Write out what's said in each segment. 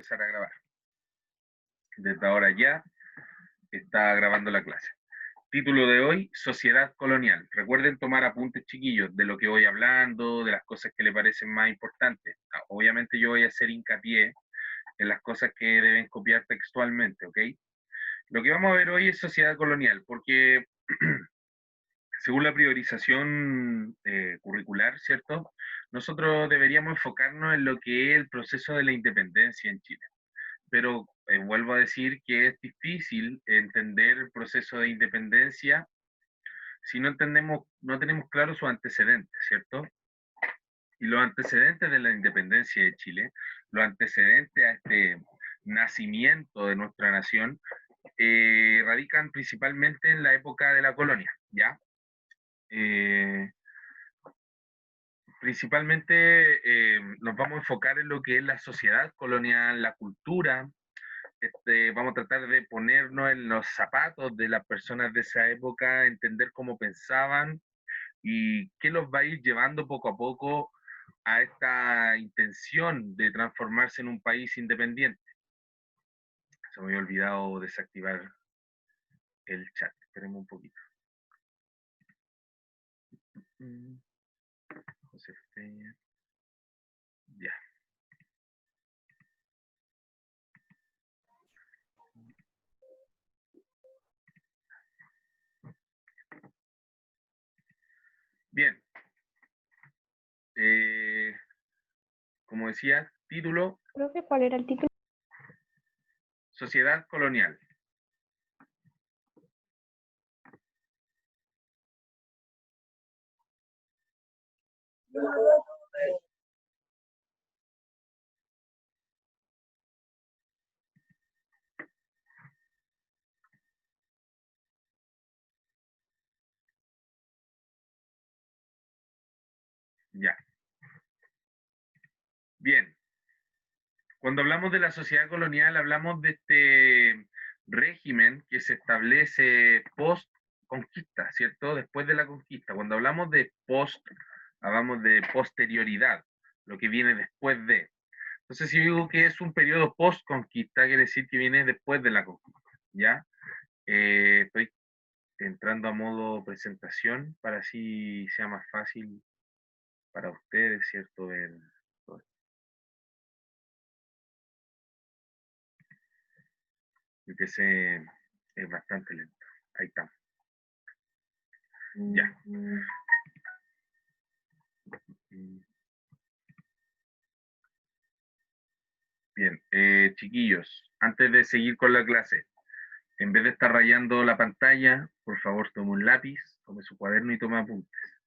empezar a grabar. Desde ahora ya está grabando la clase. Título de hoy, Sociedad Colonial. Recuerden tomar apuntes, chiquillos, de lo que voy hablando, de las cosas que les parecen más importantes. Obviamente yo voy a hacer hincapié en las cosas que deben copiar textualmente, ¿ok? Lo que vamos a ver hoy es sociedad colonial, porque según la priorización curricular, ¿cierto? Nosotros deberíamos enfocarnos en lo que es el proceso de la independencia en Chile. Pero vuelvo a decir que es difícil entender el proceso de independencia si no entendemos, no tenemos claros sus antecedentes, ¿cierto? Y los antecedentes de la independencia de Chile, los antecedentes a este nacimiento de nuestra nación, radican principalmente en la época de la colonia, ¿ya? Eh, Principalmente nos vamos a enfocar en lo que es la sociedad colonial, la cultura. Vamos a tratar de ponernos en los zapatos de las personas de esa época, entender cómo pensaban y qué los va a ir llevando poco a poco a esta intención de transformarse en un país independiente. Se me había olvidado desactivar el chat. Esperemos un poquito. José Feña. Ya. Bien. Como decía, título. Profe, ¿cuál era el título? Sociedad colonial. Ya. Bien. Cuando hablamos de la sociedad colonial, hablamos de este régimen que se establece post conquista, ¿cierto? Después de la conquista. Cuando hablamos de post, hablamos de posterioridad, lo que viene después de. Entonces, si digo que es un periodo post conquista, quiere decir que viene después de la conquista, ¿ya? Estoy entrando a modo presentación para así sea más fácil para ustedes, ¿cierto? Ver todo esto. El PC es bastante lento. Ahí está. Ya. Bien, chiquillos, antes de seguir con la clase, en vez de estar rayando la pantalla, por favor tome un lápiz, tome su cuaderno y tome apuntes.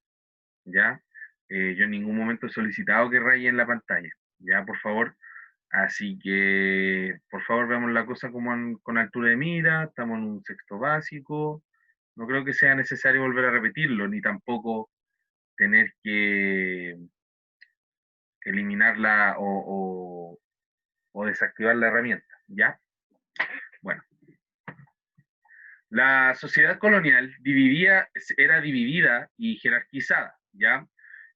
¿Ya? Yo en ningún momento he solicitado que rayen la pantalla. ¿Ya? Por favor. Así que, por favor, veamos la cosa como con altura de mira, estamos en un sexto básico. No creo que sea necesario volver a repetirlo, ni tampoco tener que eliminarla o desactivar la herramienta. ¿Ya? Bueno. La sociedad colonial era dividida y jerarquizada, ¿ya?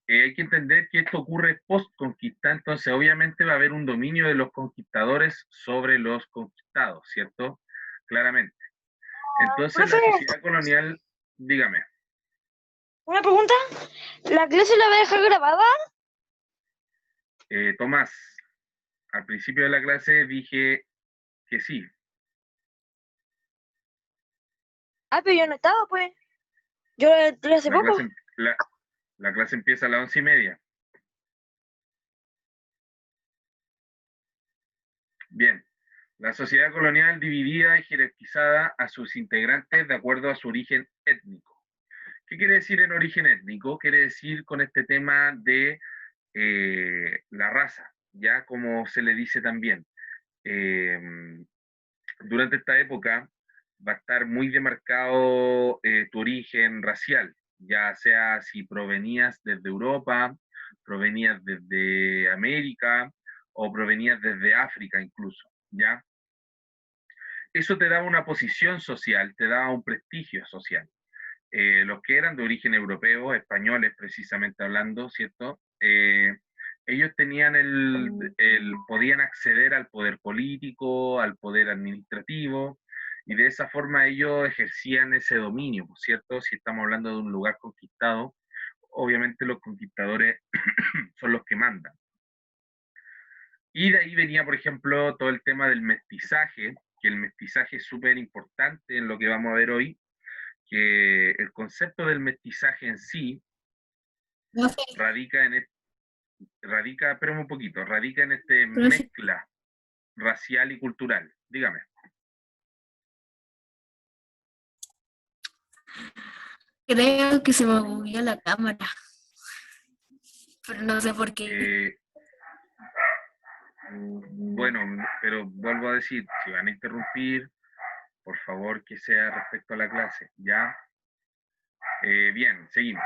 Hay que entender que esto ocurre post-conquista, entonces obviamente va a haber un dominio de los conquistadores sobre los conquistados, ¿cierto? Claramente. Entonces Profe, la sociedad colonial, dígame. una pregunta. ¿La clase la va a dejar grabada? Tomás, al principio de la clase dije que sí. Ah, pero yo no estaba, pues. Yo la entré hace La poco. clase, la clase empieza a las 11:30. Bien. La sociedad colonial dividida y jerarquizada a sus integrantes de acuerdo a su origen étnico. ¿Qué quiere decir en origen étnico? Quiere decir con este tema de la raza, ya como se le dice también. Eh, Durante esta época va a estar muy demarcado tu origen racial, ya sea si provenías desde Europa, provenías desde América o provenías desde África incluso, ¿ya? Eso te da una posición social, te da un prestigio social. Los que eran de origen europeo, españoles precisamente hablando, ¿cierto? ellos tenían podían acceder al poder político, al poder administrativo, y de esa forma ellos ejercían ese dominio, ¿por cierto? Si estamos hablando de un lugar conquistado, obviamente los conquistadores son los que mandan. Y de ahí venía, por ejemplo, todo el tema del mestizaje, que el mestizaje es súper importante en lo que vamos a ver hoy, que el concepto del mestizaje en sí Profe, radica en, espérame un poquito, radica en este profe, mezcla racial y cultural. Dígame. creo que se me movió la cámara, pero no sé por qué. Eh, bueno, pero vuelvo a decir, si van a interrumpir, por favor que sea respecto a la clase, ¿ya? Bien, seguimos.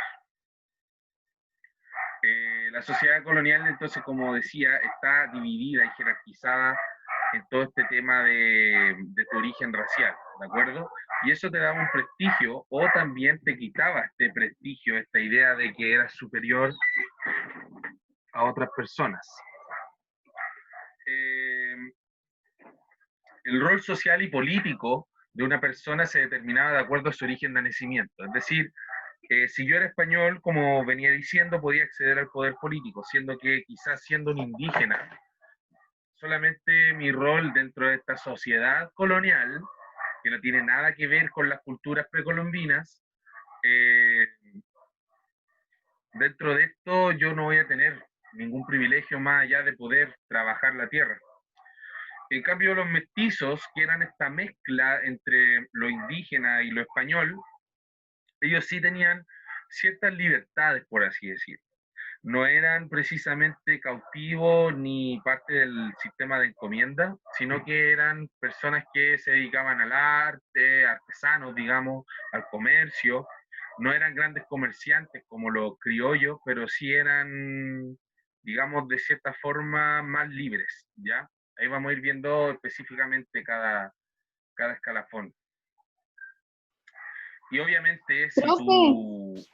La sociedad colonial, entonces, como decía, está dividida y jerarquizada en todo este tema de tu origen racial, ¿de acuerdo? Y eso te daba un prestigio o también te quitaba este prestigio, esta idea de que eras superior a otras personas. Eh, el rol social y político de una persona se determinaba de acuerdo a su origen de nacimiento. Es decir, si yo era español, como venía diciendo, podía acceder al poder político, siendo que quizás siendo un indígena, solamente mi rol dentro de esta sociedad colonial, que no tiene nada que ver con las culturas precolombinas, eh, dentro de esto yo no voy a tener ningún privilegio más allá de poder trabajar la tierra. En cambio, los mestizos, que eran esta mezcla entre lo indígena y lo español, ellos sí tenían ciertas libertades, por así decir. No eran precisamente cautivos ni parte del sistema de encomienda, sino que eran personas que se dedicaban al arte, artesanos, digamos, al comercio. No eran grandes comerciantes como los criollos, pero sí eran, digamos, de cierta forma más libres, ¿ya? Ahí vamos a ir viendo específicamente cada escalafón. Y obviamente, si Profe,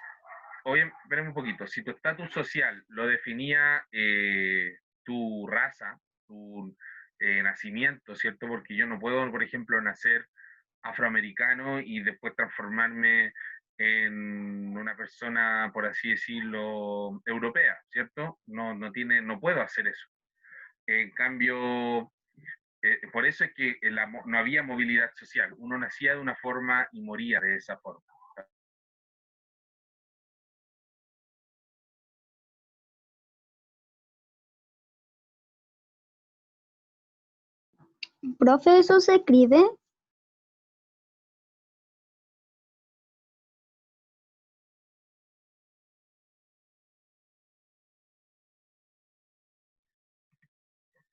espérame un poquito, si tu estatus social lo definía tu raza, tu nacimiento, ¿cierto? Porque yo no puedo, por ejemplo, nacer afroamericano y después transformarme en una persona, por así decirlo, europea, ¿cierto? No puedo hacer eso. En cambio, por eso es que no había movilidad social. Uno nacía de una forma y moría de esa forma. Profe, ¿eso se escribe?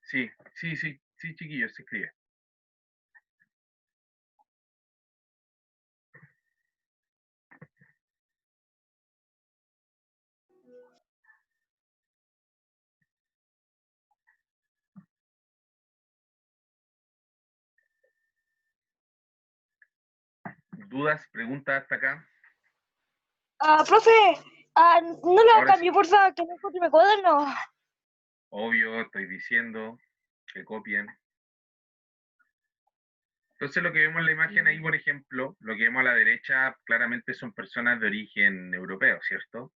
Sí, sí, sí, sí, chiquillos, se escribe. ¿Dudas, preguntas hasta acá? Profe, no lo Ahora sí, cambio, porfa, que no encuentro mi cuaderno. obvio, estoy diciendo que copien. Entonces lo que vemos en la imagen ahí, por ejemplo, lo que vemos a la derecha claramente son personas de origen europeo, ¿cierto?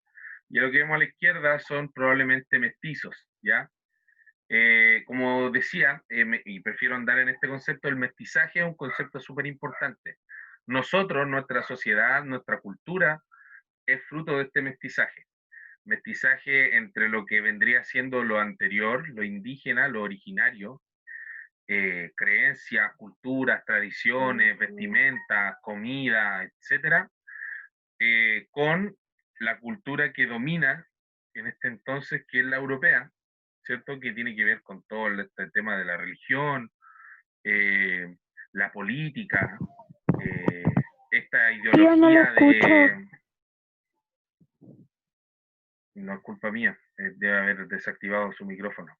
Y lo que vemos a la izquierda son probablemente mestizos, ¿ya? Como decía, y prefiero andar en este concepto, el mestizaje es un concepto súper importante. Nosotros, nuestra sociedad, nuestra cultura, es fruto de este mestizaje. Mestizaje entre lo que vendría siendo lo anterior, lo indígena, lo originario, creencias, culturas, tradiciones, vestimentas, comida, etcétera, con la cultura que domina en este entonces, que es la europea, ¿cierto? Que tiene que ver con todo este tema de la religión, eh, la política, eh, esta Yo no lo ideología escucho. de... No es culpa mía, debe haber desactivado su micrófono,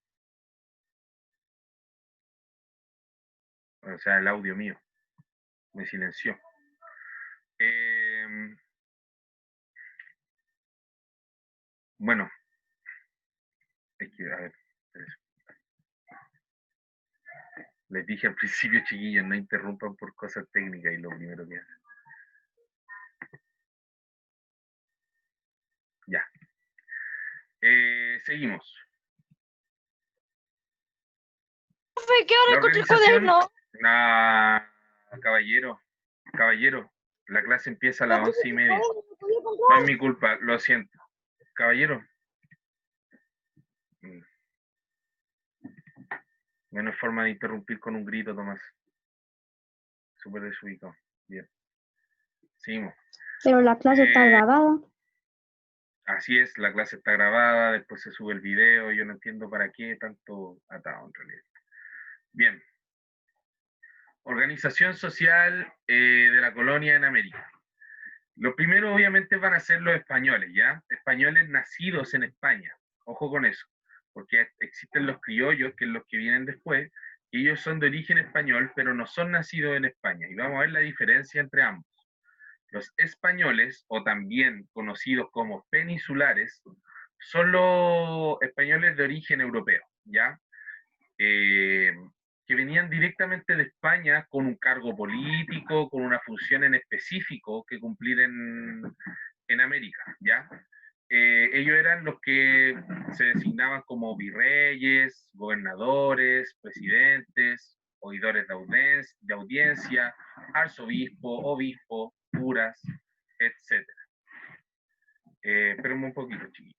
o sea, el audio mío, me silenció. Eh, bueno, Es que, a ver, espérense. Les dije al principio, chiquillos, no interrumpan por cosas técnicas y lo primero que hacen. Ya. Seguimos. Profe, ¿qué hora La encontré el organización. cuaderno? Caballero, la clase empieza a las No, profe, 11:30. no podía No encontrar. es mi culpa, lo siento. Caballero. Menos forma de interrumpir con un grito, Tomás. Súper desubicado. Bien. Seguimos. Pero la clase está grabada. Así es, la clase está grabada, después se sube el video, yo no entiendo para qué tanto atado en realidad. Bien. Organización social de la colonia en América. Los primeros obviamente van a ser los españoles, ¿ya? Españoles nacidos en España. Ojo con eso, porque existen los criollos, que es los que vienen después, y ellos son de origen español, pero no son nacidos en España. Y vamos a ver la diferencia entre ambos. Los españoles, o también conocidos como peninsulares, son los españoles de origen europeo, ¿ya? Que venían directamente de España con un cargo político, con una función en específico que cumplir en América, ¿ya? Ellos eran los que se designaban como virreyes, gobernadores, presidentes, oidores de audiencia, arzobispo, obispo, curas, etc. Espérenme un poquito, chiquillos.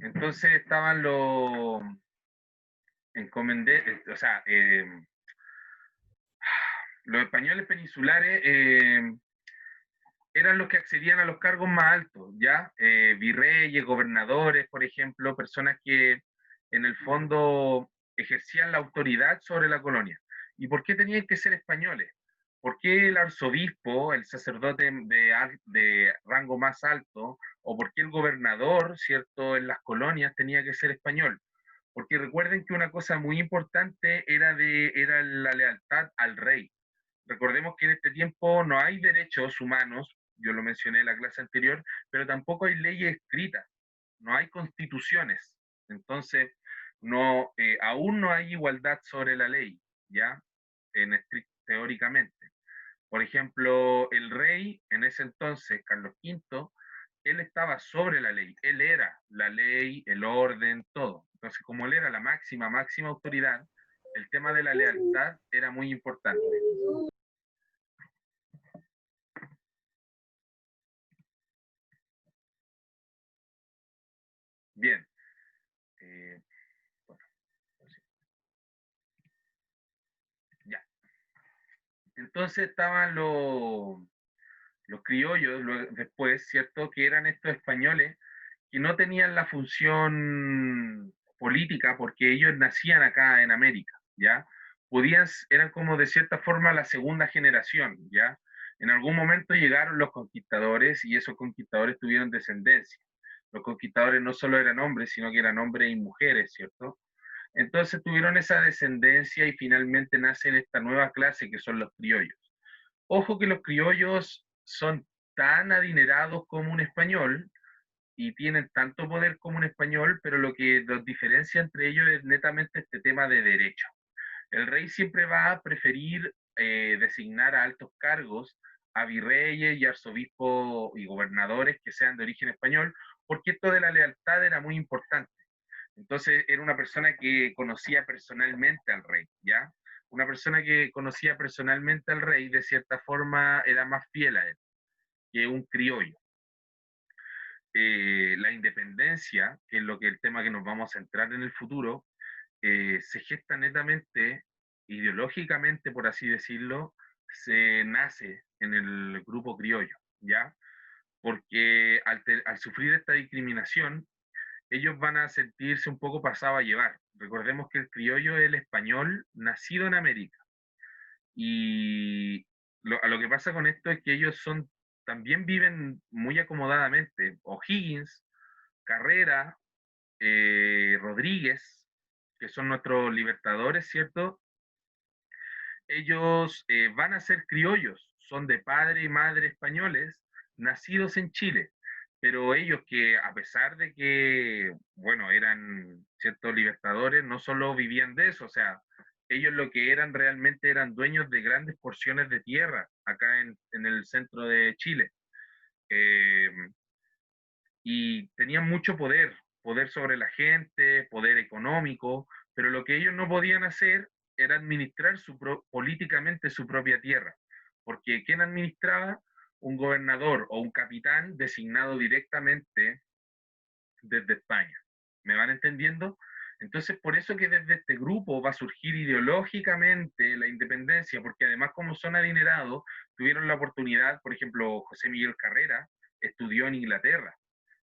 Entonces estaban los o sea, los españoles peninsulares eran los que accedían a los cargos más altos, ¿ya? Virreyes, gobernadores, por ejemplo, personas que en el fondo ejercían la autoridad sobre la colonia. ¿Y por qué tenían que ser españoles? ¿Por qué el arzobispo, el sacerdote de rango más alto, o por qué el gobernador, ¿cierto?, en las colonias tenía que ser español? Porque recuerden que una cosa muy importante era la lealtad al rey. Recordemos que en este tiempo no hay derechos humanos, yo lo mencioné en la clase anterior, pero tampoco hay leyes escritas, no hay constituciones. Entonces, no, aún no hay igualdad sobre la ley, ¿ya? Teóricamente. Por ejemplo, el rey, en ese entonces, Carlos V, él estaba sobre la ley, él era la ley, el orden, todo. Entonces, como él era la máxima autoridad, el tema de la lealtad era muy importante. Bien. Bueno, ya. Entonces estaban los criollos después, ¿cierto? Que eran estos españoles que no tenían la función política porque ellos nacían acá en América, ¿ya? Eran como de cierta forma la segunda generación, ¿ya? En algún momento llegaron los conquistadores y esos conquistadores tuvieron descendencia. Los conquistadores no solo eran hombres, sino que eran hombres y mujeres, ¿cierto? Entonces tuvieron esa descendencia y finalmente nacen esta nueva clase que son los criollos. Ojo que los criollos son tan adinerados como un español y tienen tanto poder como un español, pero lo que los diferencia entre ellos es netamente este tema de derecho. El rey siempre va a preferir designar a altos cargos a virreyes y arzobispos y gobernadores que sean de origen español, porque esto de la lealtad era muy importante. Entonces era una persona que conocía personalmente al rey, ¿ya? Una persona que conocía personalmente al rey, de cierta forma, era más fiel a él que un criollo. La independencia, que es el tema que nos vamos a centrar en el futuro, se gesta netamente, ideológicamente, por así decirlo, se nace en el grupo criollo, ¿ya? Porque al sufrir esta discriminación, ellos van a sentirse un poco pasado a llevar. Recordemos que el criollo es el español nacido en América. Y a lo que pasa con esto es que ellos son también viven muy acomodadamente. O'Higgins, Carrera, Rodríguez, que son nuestros libertadores, ¿cierto? Ellos van a ser criollos, son de padre y madre españoles, nacidos en Chile, pero ellos que a pesar de que, bueno, eran ciertos libertadores, no solo vivían de eso, o sea, ellos lo que eran realmente eran dueños de grandes porciones de tierra acá en el centro de Chile. Eh, y tenían mucho poder, poder sobre la gente, poder económico, pero lo que ellos no podían hacer era administrar políticamente su propia tierra, porque ¿quién administraba? Un gobernador o un capitán designado directamente desde España. ¿Me van entendiendo? Entonces, por eso que desde este grupo va a surgir ideológicamente la independencia, porque además como son adinerados, tuvieron la oportunidad, por ejemplo, José Miguel Carrera estudió en Inglaterra,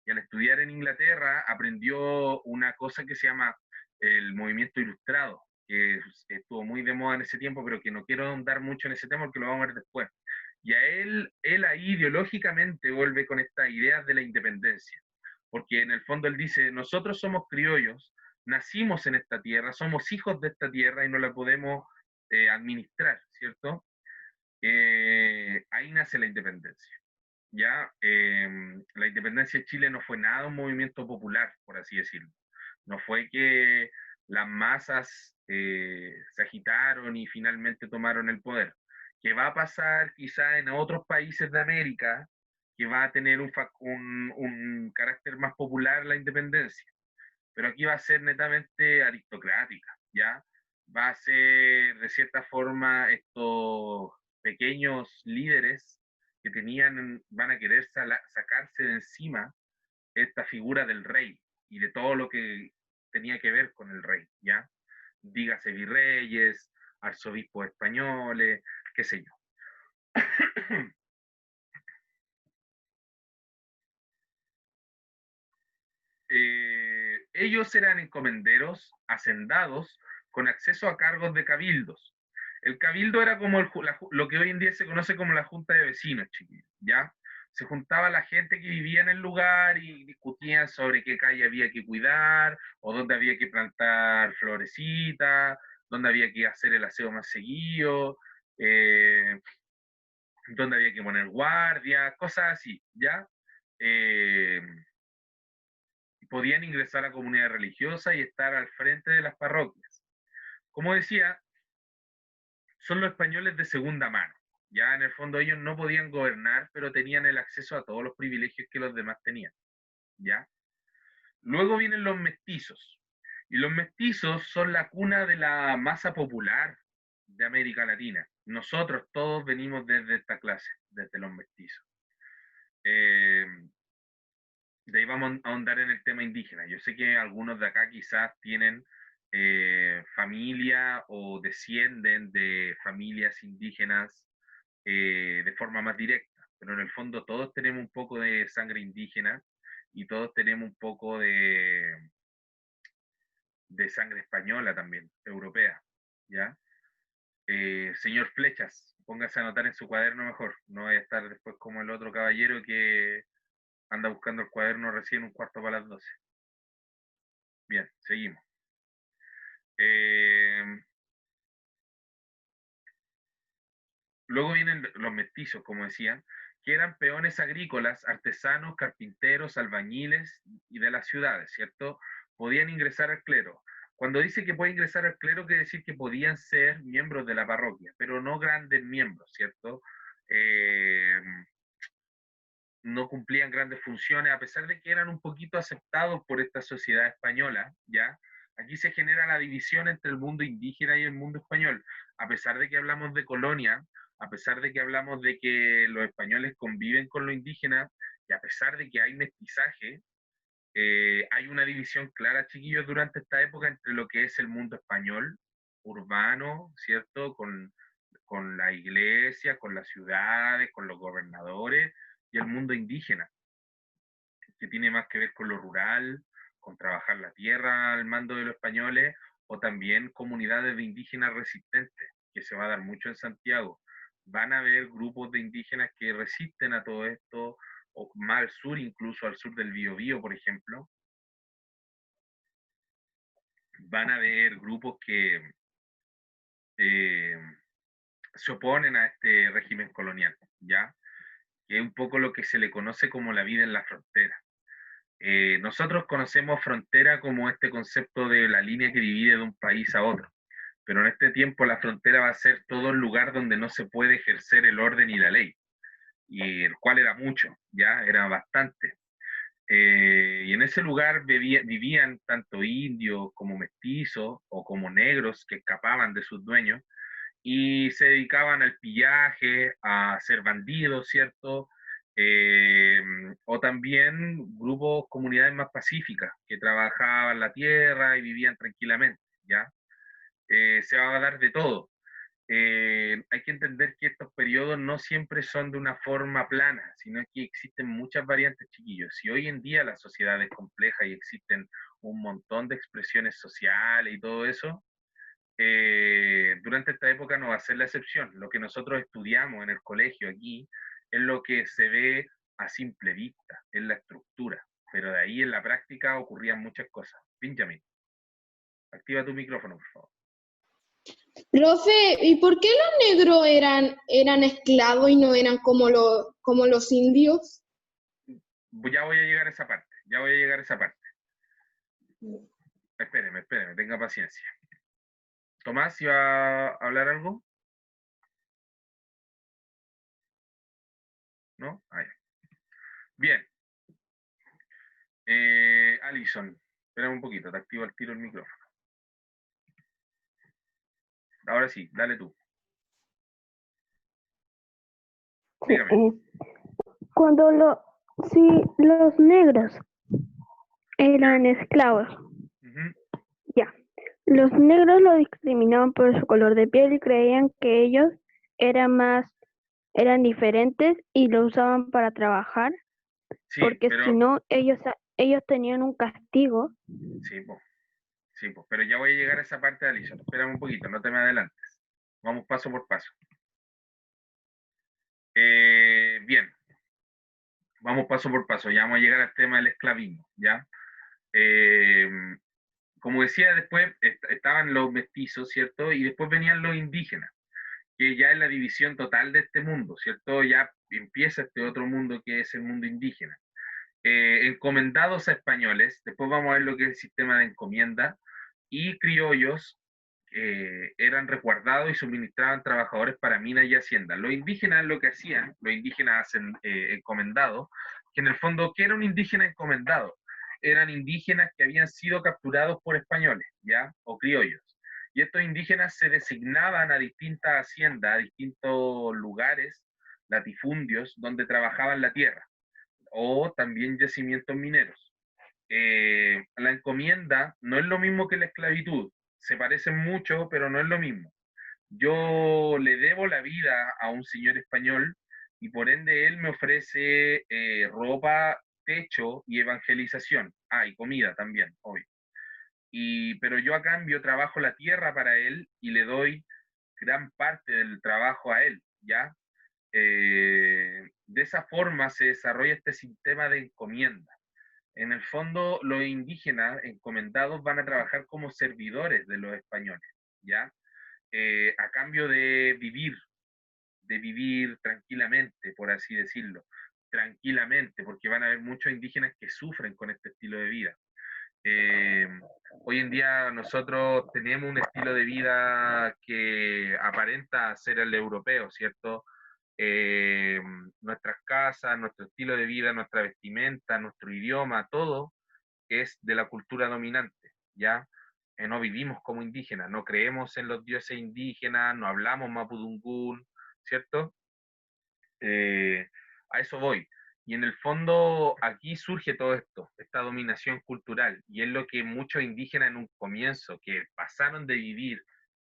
y al estudiar en Inglaterra aprendió una cosa que se llama el movimiento ilustrado, que estuvo muy de moda en ese tiempo, pero que no quiero ahondar mucho en ese tema porque lo vamos a ver después. Y a él ahí ideológicamente vuelve con estas ideas de la independencia, porque en el fondo él dice, nosotros somos criollos, nacimos en esta tierra, somos hijos de esta tierra y no la podemos administrar, ¿cierto? Ahí nace la independencia. Ya la independencia de Chile no fue nada un movimiento popular, por así decirlo. No fue que las masas se agitaron y finalmente tomaron el poder. Que va a pasar quizá en otros países de América, que va a tener un carácter más popular la independencia. Pero aquí va a ser netamente aristocrática, ¿ya? Va a ser, de cierta forma, estos pequeños líderes que tenían, van a querer sacarse de encima esta figura del rey y de todo lo que tenía que ver con el rey, ¿ya? Dígase virreyes, arzobispos españoles, qué sé yo. Ellos eran encomenderos, hacendados, con acceso a cargos de cabildos. El cabildo era como lo que hoy en día se conoce como la junta de vecinos, chiquillos, ¿ya? Se juntaba la gente que vivía en el lugar y discutían sobre qué calle había que cuidar, o dónde había que plantar florecitas, dónde había que hacer el aseo más seguido, dónde había que poner guardia, cosas así, ¿ya? Eh, Podían ingresar a comunidades religiosas y estar al frente de las parroquias. Como decía, son los españoles de segunda mano. Ya en el fondo ellos no podían gobernar, pero tenían el acceso a todos los privilegios que los demás tenían. ¿Ya? Luego vienen los mestizos. Y los mestizos son la cuna de la masa popular de América Latina. Nosotros todos venimos desde esta clase, desde los mestizos. Eh, de ahí vamos a ahondar en el tema indígena. Yo sé que algunos de acá quizás tienen familia o descienden de familias indígenas de forma más directa, pero en el fondo todos tenemos un poco de sangre indígena y todos tenemos un poco de sangre española también, europea, ¿ya? Señor Flechas, póngase a anotar en su cuaderno mejor, no vaya a estar después como el otro caballero que anda buscando el cuaderno recién un cuarto para las 12. Bien, seguimos. Eh, Luego vienen los mestizos, como decía, que eran peones agrícolas, artesanos, carpinteros, albañiles y de las ciudades, ¿cierto? Podían ingresar al clero. Cuando dice que puede ingresar al clero, quiere decir que podían ser miembros de la parroquia, pero no grandes miembros, ¿cierto? Eh, no cumplían grandes funciones, a pesar de que eran un poquito aceptados por esta sociedad española, ¿ya? Aquí se genera la división entre el mundo indígena y el mundo español. A pesar de que hablamos de colonia, a pesar de que hablamos de que los españoles conviven con los indígenas, y a pesar de que hay mestizaje, hay una división clara, chiquillos, durante esta época entre lo que es el mundo español, urbano, ¿cierto? Con la iglesia, con las ciudades, con los gobernadores, y el mundo indígena, que tiene más que ver con lo rural, con trabajar la tierra al mando de los españoles, o también comunidades de indígenas resistentes, que se va a dar mucho en Santiago. van a haber grupos de indígenas que resisten a todo esto, o más al sur, incluso al sur del Biobío, por ejemplo. Van a haber grupos que se oponen a este régimen colonial, ¿ya? Que es un poco lo que se le conoce como la vida en la frontera. Nosotros conocemos frontera como este concepto de la línea que divide de un país a otro, pero en este tiempo la frontera va a ser todo el lugar donde no se puede ejercer el orden y la ley, y el cual era mucho, ya era bastante. Y en ese lugar vivían tanto indios como mestizos o como negros que escapaban de sus dueños y se dedicaban al pillaje, a ser bandidos, ¿cierto? Eh, o también grupos, comunidades más pacíficas que trabajaban la tierra y vivían tranquilamente, ¿ya? Se va a dar de todo. Hay que entender que estos periodos no siempre son de una forma plana, sino que existen muchas variantes, chiquillos. Si hoy en día la sociedad es compleja y existen un montón de expresiones sociales y todo eso, durante esta época no va a ser la excepción. Lo que nosotros estudiamos en el colegio aquí es lo que se ve a simple vista, es la estructura, pero de ahí en la práctica ocurrían muchas cosas. Benjamin, activa tu micrófono, por favor. Profe, ¿y por qué los negros eran esclavos y no eran como los indios? Ya voy a llegar a esa parte, ya voy a llegar a esa parte. Espéreme, tenga paciencia. Tomás, ¿iba a hablar algo? ¿No? Ah, ya. Bien. Alison, espérame un poquito, te activo al tiro el micrófono. Ahora sí, dale tú. Dígame. Si los negros eran esclavos, Ujú. ya, los negros lo discriminaban por su color de piel y creían que ellos eran diferentes y lo usaban para trabajar, Sí, porque pero, si no, ellos tenían un castigo. sí, po, pero ya voy a llegar a esa parte de Alison. Espérame un poquito, no te me adelantes. Vamos paso por paso. Bien, vamos paso por paso. Ya vamos a llegar al tema del esclavismo, ¿ya? Eh, como decía, después estaban los mestizos, ¿cierto? Y después venían los indígenas, que ya es la división total de este mundo, ¿cierto? Ya empieza este otro mundo que es el mundo indígena. Encomendados a españoles, después vamos a ver lo que es el sistema de encomienda, y criollos eran resguardados y suministraban trabajadores para minas y haciendas. Los indígenas lo que hacían, los indígenas encomendados, que en el fondo, ¿qué era un indígena encomendado? Eran indígenas que habían sido capturados por españoles, ¿ya? O criollos. Y estos indígenas se designaban a distintas haciendas, a distintos lugares, latifundios, donde trabajaban la tierra, o también yacimientos mineros. La encomienda no es lo mismo que la esclavitud, se parecen mucho, pero no es lo mismo. Yo le debo la vida a un señor español y por ende él me ofrece ropa, techo y evangelización. Ah, y comida también, obvio. Pero yo a cambio trabajo la tierra para él y le doy gran parte del trabajo a él, ¿ya? De esa forma se desarrolla este sistema de encomienda. En el fondo, los indígenas encomendados van a trabajar como servidores de los españoles, ¿ya? A cambio de vivir tranquilamente, por así decirlo, tranquilamente, porque van a haber muchos indígenas que sufren con este estilo de vida. Eh, Hoy en día nosotros tenemos un estilo de vida que aparenta ser el europeo, ¿cierto? Nuestras casas, nuestro estilo de vida, nuestra vestimenta, nuestro idioma, todo es de la cultura dominante, ¿ya? No vivimos como indígenas, no creemos en los dioses indígenas, no hablamos mapudungún, ¿cierto? A eso voy. Y en el fondo aquí surge todo esto, esta dominación cultural, y es lo que muchos indígenas en un comienzo, que pasaron de vivir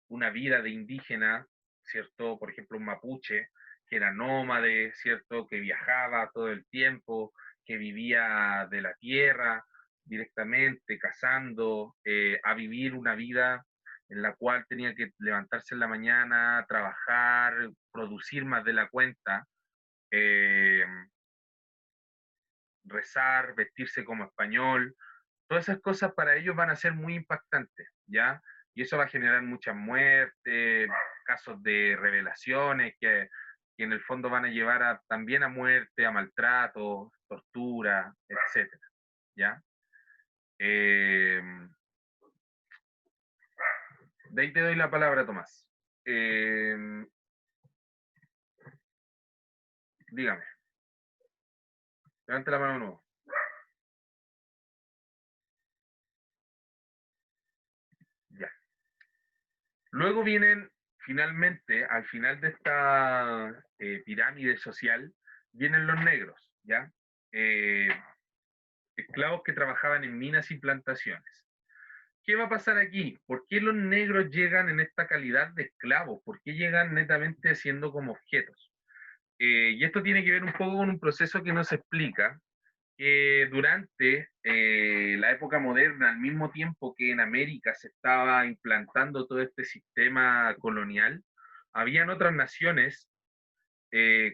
una vida de indígena, ¿cierto? Por ejemplo, un mapuche, que era nómade, ¿cierto? Que viajaba todo el tiempo, que vivía de la tierra directamente, cazando, a vivir una vida en la cual tenía que levantarse en la mañana, trabajar, producir más de la cuenta, rezar, vestirse como español. Todas esas cosas para ellos van a ser muy impactantes, ¿ya? Y eso va a generar muchas muertes, casos de revelaciones que en el fondo van a llevar también a muerte, a maltrato, tortura, etcétera, ¿ya? Eh, de ahí te doy la palabra, Tomás. Dígame. Levante la mano de nuevo. Ya. Luego vienen, finalmente, al final de esta pirámide social, vienen los negros, ¿ya? Esclavos que trabajaban en minas y plantaciones. ¿Qué va a pasar aquí? ¿Por qué los negros llegan en esta calidad de esclavos? ¿Por qué llegan netamente siendo como objetos? Y esto tiene que ver un poco con un proceso que nos explica que durante la época moderna, al mismo tiempo que en América se estaba implantando todo este sistema colonial, habían otras naciones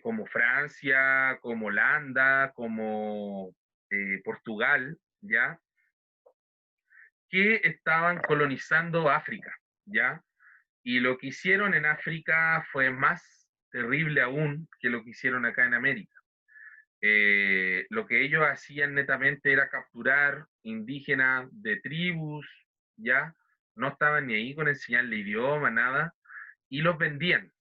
como Francia, como Holanda, como Portugal, ¿ya? Que estaban colonizando África, ¿ya? Y lo que hicieron en África fue más terrible aún que lo que hicieron acá en América. Lo que ellos hacían netamente era capturar indígenas de tribus, ¿ya? No estaban ni ahí con enseñarle idioma, nada, y los vendían.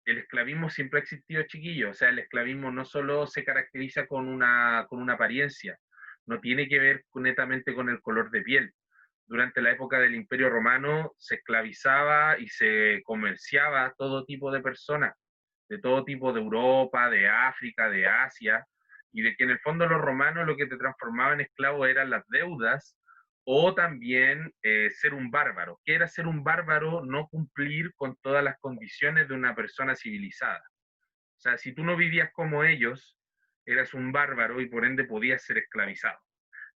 El esclavismo siempre ha existido, chiquillos. O sea, el esclavismo no solo se caracteriza con una apariencia, no tiene que ver netamente con el color de piel. Durante la época del Imperio Romano se esclavizaba y se comerciaba todo tipo de personas, de todo tipo de Europa, de África, de Asia, y de que en el fondo los romanos lo que te transformaba en esclavo eran las deudas o también ser un bárbaro. ¿Qué era ser un bárbaro? No cumplir con todas las condiciones de una persona civilizada. O sea, si tú no vivías como ellos, eras un bárbaro y por ende podías ser esclavizado.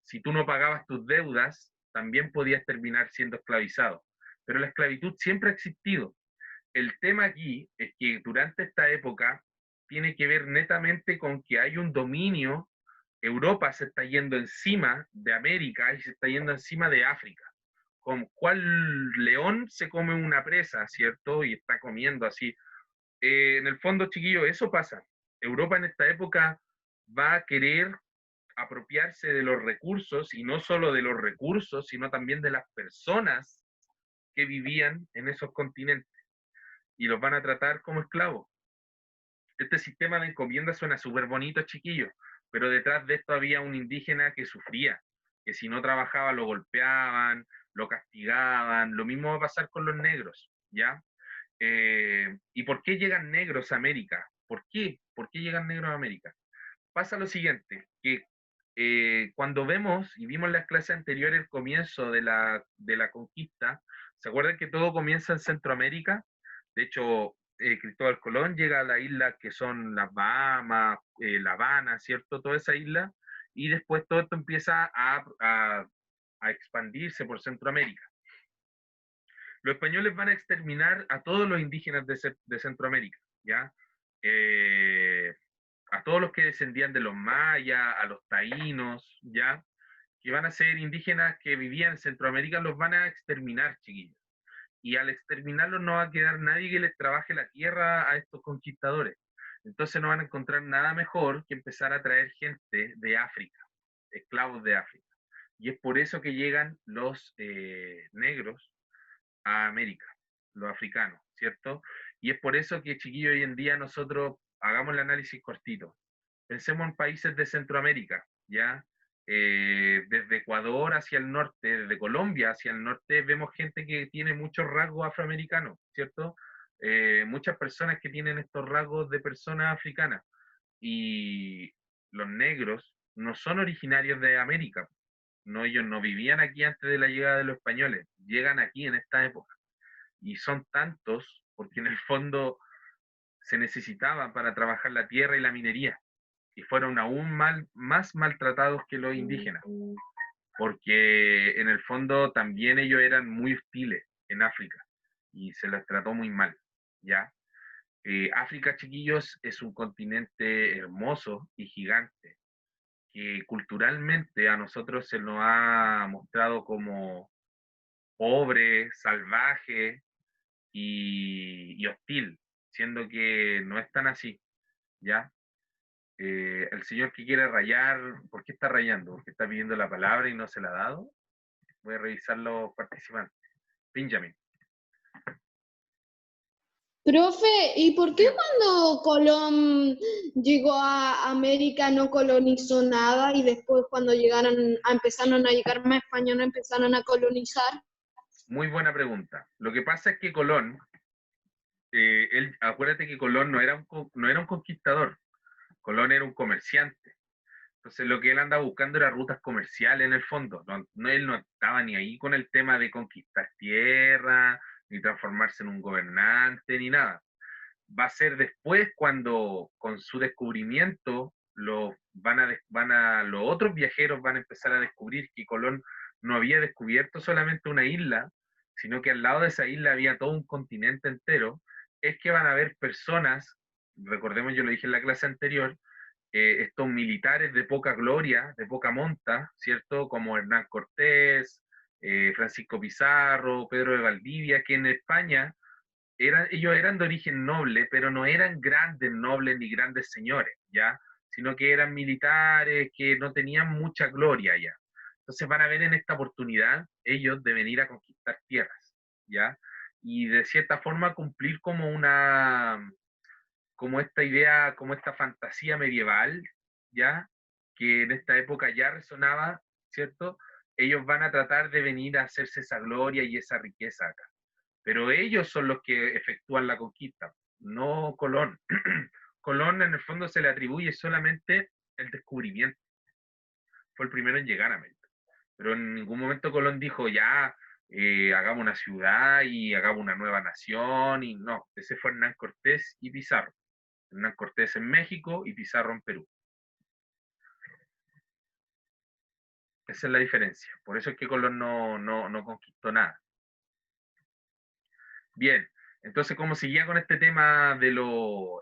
Si tú no pagabas tus deudas, también podías terminar siendo esclavizado. Pero la esclavitud siempre ha existido. El tema aquí es que durante esta época tiene que ver netamente con que hay un dominio. Europa se está yendo encima de América y se está yendo encima de África. Como cual león se come una presa, ¿cierto? Y está comiendo así. En el fondo, chiquillo, eso pasa. Europa en esta época va a querer apropiarse de los recursos, y no solo de los recursos, sino también de las personas que vivían en esos continentes, y los van a tratar como esclavos. Este sistema de encomienda suena súper bonito, chiquillos, pero detrás de esto había un indígena que sufría, que si no trabajaba lo golpeaban, lo castigaban. Lo mismo va a pasar con los negros, ¿ya? ¿Y por qué llegan negros a América? ¿Por qué? ¿Por qué llegan negros a América? Pasa lo siguiente, que cuando vemos y vimos en las clases anteriores el comienzo de la conquista, ¿se acuerdan que todo comienza en Centroamérica? De hecho, Cristóbal Colón llega a las islas que son las Bahamas, La Habana, ¿cierto? Toda esa isla, y después todo esto empieza a expandirse por Centroamérica. Los españoles van a exterminar a todos los indígenas de Centroamérica, ¿ya? A todos los que descendían de los mayas, a los taínos, ¿ya? Que van a ser indígenas que vivían en Centroamérica, los van a exterminar, chiquillos. Y al exterminarlos no va a quedar nadie que les trabaje la tierra a estos conquistadores. Entonces no van a encontrar nada mejor que empezar a traer gente de África, esclavos de África. Y es por eso que llegan los negros a América, los africanos, ¿cierto? Y es por eso que, chiquillos, hoy en día nosotros hagamos el análisis cortito. Pensemos en países de Centroamérica, ¿ya? Desde Ecuador hacia el norte, desde Colombia hacia el norte, vemos gente que tiene muchos rasgos afroamericanos, ¿cierto? Muchas personas que tienen estos rasgos de personas africanas. Y los negros no son originarios de América. No, ellos no vivían aquí antes de la llegada de los españoles, llegan aquí en esta época. Y son tantos porque en el fondo se necesitaban para trabajar la tierra y la minería, y fueron aún más maltratados que los indígenas, porque en el fondo también ellos eran muy hostiles, en África y se les trató muy mal, ¿ya? África, chiquillos, es un continente hermoso y gigante, que culturalmente a nosotros se nos ha mostrado como pobre, salvaje y hostil, siendo que no es tan así, ¿ya? El señor que quiere rayar, ¿por qué está rayando? ¿Porque está pidiendo la palabra y no se la ha dado? Voy a revisar los participantes. Benjamin. Profe, ¿y por qué Digo, cuando Colón llegó a América no colonizó nada y después cuando empezaron a llegar más españoles empezaron a colonizar? muy buena pregunta. Lo que pasa es que Colón, acuérdate que Colón no era un conquistador, Colón era un comerciante. Entonces lo que él andaba buscando era rutas comerciales en el fondo. Él no estaba ni ahí con el tema de conquistar tierra, ni transformarse en un gobernante, ni nada. Va a ser después cuando con su descubrimiento los otros viajeros van a empezar a descubrir que Colón no había descubierto solamente una isla, sino que al lado de esa isla había todo un continente entero. Es que van a haber personas, recordemos, yo lo dije en la clase anterior, estos militares de poca gloria, de poca monta, ¿cierto? Como Hernán Cortés, Francisco Pizarro, Pedro de Valdivia, que en España ellos eran de origen noble, pero no eran grandes nobles ni grandes señores, ¿ya? Sino que eran militares que no tenían mucha gloria ya. Entonces van a ver en esta oportunidad ellos de venir a conquistar tierras, ¿ya? Y de cierta forma cumplir como esta idea, como esta fantasía medieval, ¿ya? Que en esta época ya resonaba, ¿cierto? Ellos van a tratar de venir a hacerse esa gloria y esa riqueza acá. Pero ellos son los que efectúan la conquista, no Colón. Colón en el fondo se le atribuye solamente el descubrimiento. Fue el primero en llegar a América. Pero en ningún momento Colón dijo, ya, hagamos una ciudad y hagamos una nueva nación. Y no, ese fue Hernán Cortés y Pizarro. Hernán Cortés en México y Pizarro en Perú. Esa es la diferencia. Por eso es que Colón no conquistó nada. Bien, entonces como seguía con este tema de los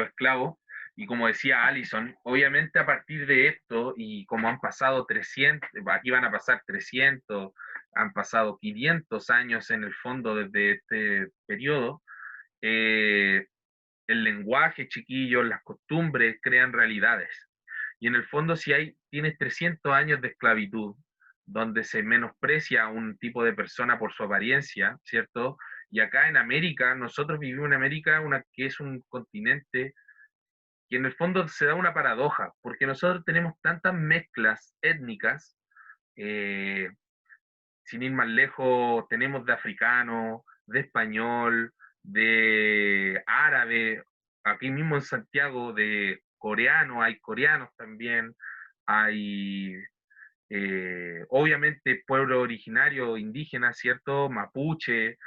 esclavos, y como decía Allison, obviamente a partir de esto, y como han pasado 300, aquí van a pasar 300, han pasado 500 años en el fondo desde este periodo, el lenguaje, chiquillos, las costumbres crean realidades. Y en el fondo, si tienes 300 años de esclavitud, donde se menosprecia a un tipo de persona por su apariencia, ¿cierto? Y acá en América, nosotros vivimos en América, que es un continente que en el fondo se da una paradoja, porque nosotros tenemos tantas mezclas étnicas, eh, sin ir más lejos, tenemos de africano, de español, de árabe, aquí mismo en Santiago de coreano, hay coreanos también, hay obviamente pueblo originario indígena, ¿cierto? Mapuche,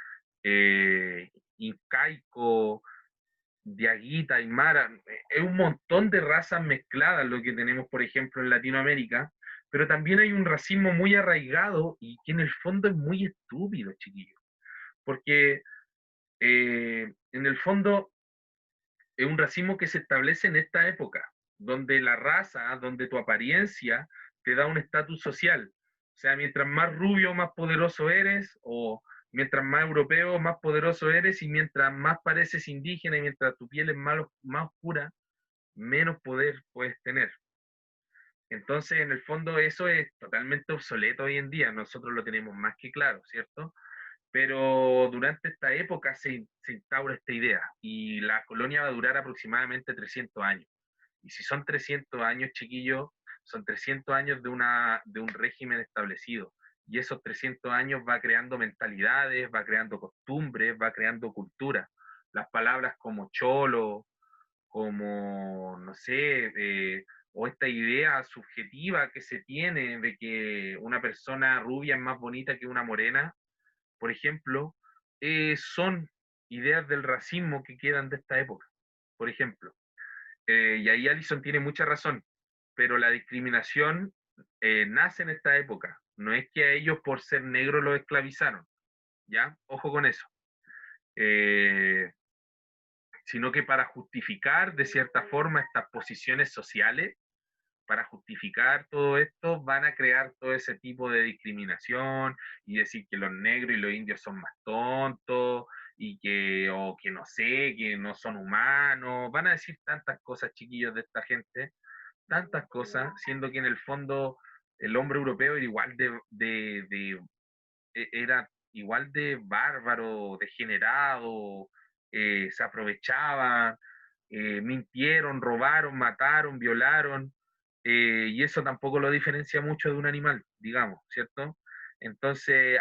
incaico, diaguita, aymara, es un montón de razas mezcladas lo que tenemos, por ejemplo, en Latinoamérica, pero también hay un racismo muy arraigado y que en el fondo es muy estúpido, chiquillos, porque en el fondo es un racismo que se establece en esta época, donde la raza, donde tu apariencia te da un estatus social. O sea, mientras más rubio, más poderoso eres, o mientras más europeo, más poderoso eres, y mientras más pareces indígena y mientras tu piel es más oscura, menos poder puedes tener. Entonces, en el fondo, eso es totalmente obsoleto hoy en día. Nosotros lo tenemos más que claro, ¿cierto? Pero durante esta época se instaura esta idea y la colonia va a durar aproximadamente 300 años. Y si son 300 años, chiquillos, son 300 años de un régimen establecido. Y esos 300 años va creando mentalidades, va creando costumbres, va creando cultura. Las palabras como cholo, como, no sé, o esta idea subjetiva que se tiene de que una persona rubia es más bonita que una morena, por ejemplo, son ideas del racismo que quedan de esta época, por ejemplo. Y ahí Allison tiene mucha razón, pero la discriminación nace en esta época. No es que a ellos por ser negros los esclavizaron, ¿ya? Ojo con eso. Sino que para justificar de cierta forma estas posiciones sociales, para justificar todo esto, van a crear todo ese tipo de discriminación y decir que los negros y los indios son más tontos y que, o que no sé, que no son humanos. Van a decir tantas cosas, chiquillos, de esta gente, tantas cosas, siendo que en el fondo el hombre europeo era igual era igual de bárbaro, degenerado, se aprovechaban, mintieron, robaron, mataron, violaron, y eso tampoco lo diferencia mucho de un animal, digamos, ¿cierto? Entonces,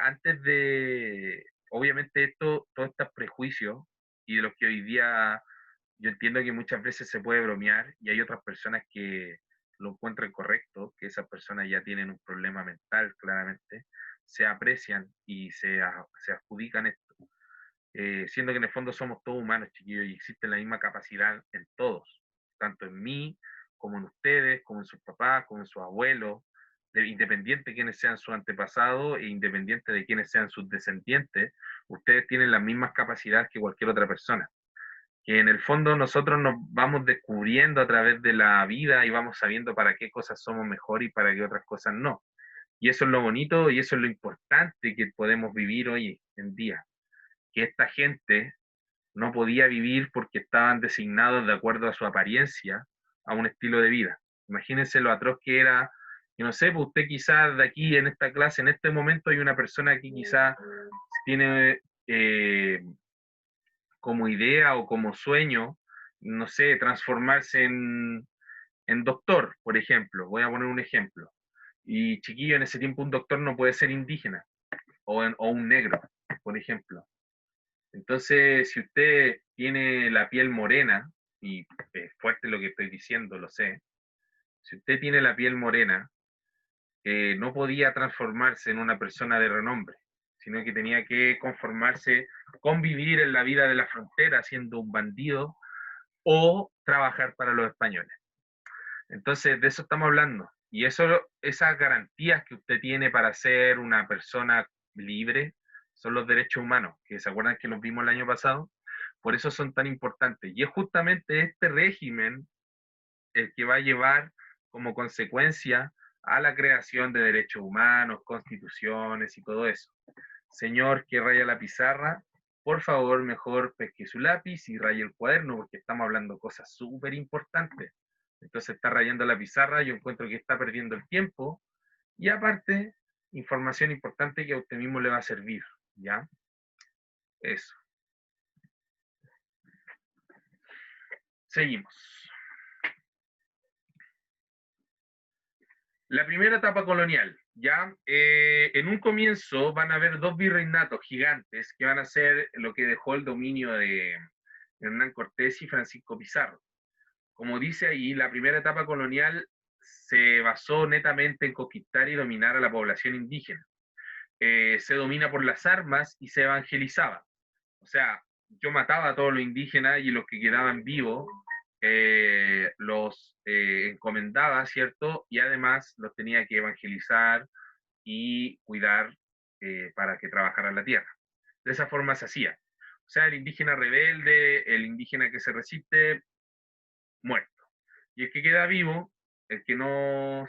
obviamente todos estos prejuicios, y de los que hoy día yo entiendo que muchas veces se puede bromear, y hay otras personas que lo encuentran correcto, que esas personas ya tienen un problema mental, claramente, se aprecian y se adjudican esto. Siendo que en el fondo somos todos humanos, chiquillos, y existe la misma capacidad en todos, tanto en mí, como en ustedes, como en sus papás, como en sus abuelos, independiente de quiénes sean sus antepasados e independiente de quiénes sean sus descendientes, ustedes tienen las mismas capacidades que cualquier otra persona. Que en el fondo nosotros nos vamos descubriendo a través de la vida y vamos sabiendo para qué cosas somos mejor y para qué otras cosas no. Y eso es lo bonito y eso es lo importante que podemos vivir hoy en día. Que esta gente no podía vivir porque estaban designados de acuerdo a su apariencia a un estilo de vida. Imagínense lo atroz que era, que no sé, pues usted quizás de aquí en esta clase, en este momento hay una persona que quizás tiene como idea o como sueño, no sé, transformarse en doctor, por ejemplo. Voy a poner un ejemplo. Y chiquillo, en ese tiempo un doctor no puede ser indígena o un negro, por ejemplo. Entonces, si usted tiene la piel morena, y es fuerte lo que estoy diciendo, lo sé, si usted tiene la piel morena, no podía transformarse en una persona de renombre, sino que tenía que conformarse, convivir en la vida de la frontera siendo un bandido o trabajar para los españoles. Entonces, de eso estamos hablando. Y esas garantías que usted tiene para ser una persona libre son los derechos humanos, que se acuerdan que los vimos el año pasado, por eso son tan importantes. Y es justamente este régimen el que va a llevar como consecuencia a la creación de derechos humanos, constituciones y todo eso. Señor que raya la pizarra, por favor, mejor pesque su lápiz y raye el cuaderno, porque estamos hablando cosas súper importantes. Entonces está rayando la pizarra, yo encuentro que está perdiendo el tiempo, y aparte, información importante que a usted mismo le va a servir, ¿ya? Eso. Seguimos. La primera etapa colonial, ¿ya? En un comienzo van a haber dos virreinatos gigantes que van a ser lo que dejó el dominio de Hernán Cortés y Francisco Pizarro. Como dice ahí, la primera etapa colonial se basó netamente en conquistar y dominar a la población indígena. Se domina por las armas y se evangelizaba. O sea, yo mataba a todos los indígenas y los que quedaban vivos los encomendaba, ¿cierto? Y además los tenía que evangelizar y cuidar para que trabajaran la tierra. De esa forma se hacía. O sea, el indígena rebelde, el indígena que se resiste, muerto. Y el que queda vivo, el que no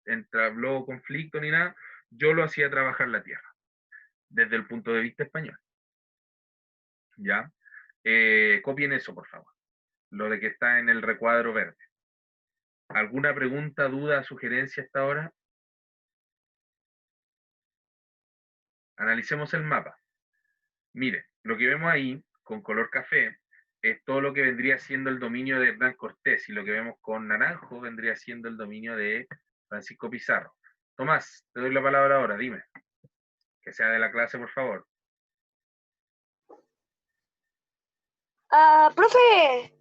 entabló conflicto ni nada, yo lo hacía trabajar la tierra, desde el punto de vista español. ¿Ya? Copien eso, por favor. Lo de que está en el recuadro verde. ¿Alguna pregunta, duda, sugerencia hasta ahora? Analicemos el mapa. Mire, lo que vemos ahí, con color café, es todo lo que vendría siendo el dominio de Hernán Cortés, y lo que vemos con naranjo vendría siendo el dominio de Francisco Pizarro. Tomás, te doy la palabra ahora, dime. Que sea de la clase, por favor. Profe,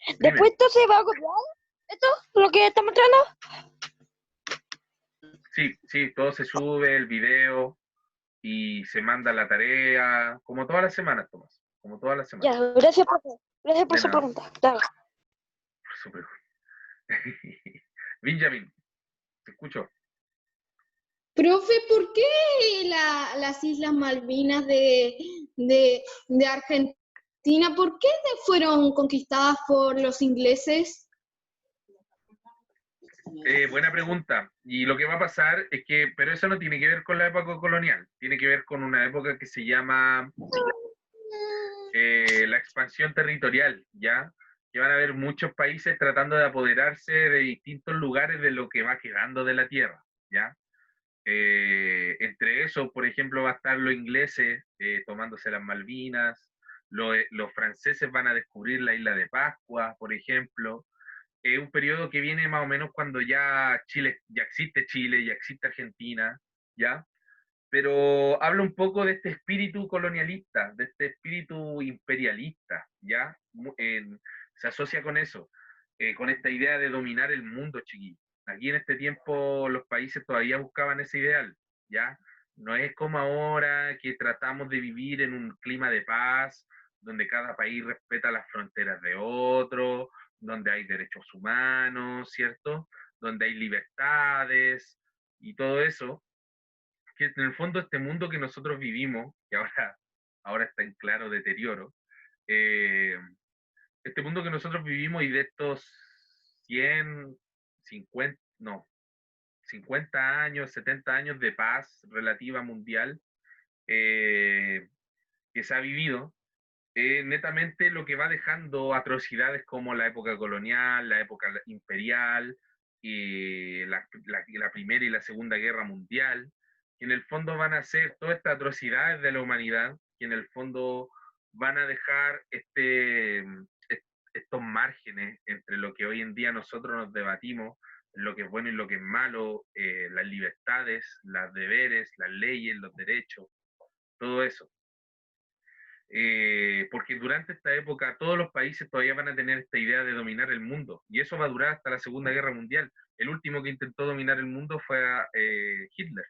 Dime. ¿después esto se va a copiar? ¿Esto? ¿Lo que está mostrando? Sí, todo se sube, el video, y se manda la tarea, como todas las semanas, Tomás. Como todas las semanas. Ya, gracias, profe. Gracias por De su nada. pregunta. Claro. Súper. Benjamin, te escucho. Profe, ¿por qué las Islas Malvinas de Argentina, por qué fueron conquistadas por los ingleses? Buena pregunta. Y lo que va a pasar es que, pero eso no tiene que ver con la época colonial, tiene que ver con una época que se llama la expansión territorial, ¿ya? Que van a haber muchos países tratando de apoderarse de distintos lugares de lo que va quedando de la tierra, ¿ya? Entre esos, por ejemplo, va a estar los ingleses tomándose las Malvinas, los franceses van a descubrir la isla de Pascua, por ejemplo. Es un periodo que viene más o menos cuando ya Chile, ya existe Argentina, ¿ya? Pero habla un poco de este espíritu colonialista, de este espíritu imperialista, ¿ya? Se asocia con eso, con esta idea de dominar el mundo, chiquillo. Aquí en este tiempo los países todavía buscaban ese ideal, ¿ya? No es como ahora que tratamos de vivir en un clima de paz, donde cada país respeta las fronteras de otro, donde hay derechos humanos, ¿cierto? Donde hay libertades y todo eso, que en el fondo este mundo que nosotros vivimos, que ahora está en claro deterioro, eh, este mundo que nosotros vivimos y de estos 100, 50, no, 50 años, 70 años de paz relativa mundial eh, que se ha vivido, netamente lo que va dejando atrocidades como la época colonial, la época imperial, y la Primera y la Segunda Guerra Mundial, que en el fondo van a ser todas estas atrocidades de la humanidad, que en el fondo van a dejar estos márgenes entre lo que hoy en día nosotros nos debatimos, lo que es bueno y lo que es malo, las libertades, los deberes, las leyes, los derechos, todo eso. Porque durante esta época todos los países todavía van a tener esta idea de dominar el mundo, y eso va a durar hasta la Segunda Guerra Mundial. El último que intentó dominar el mundo fue Hitler.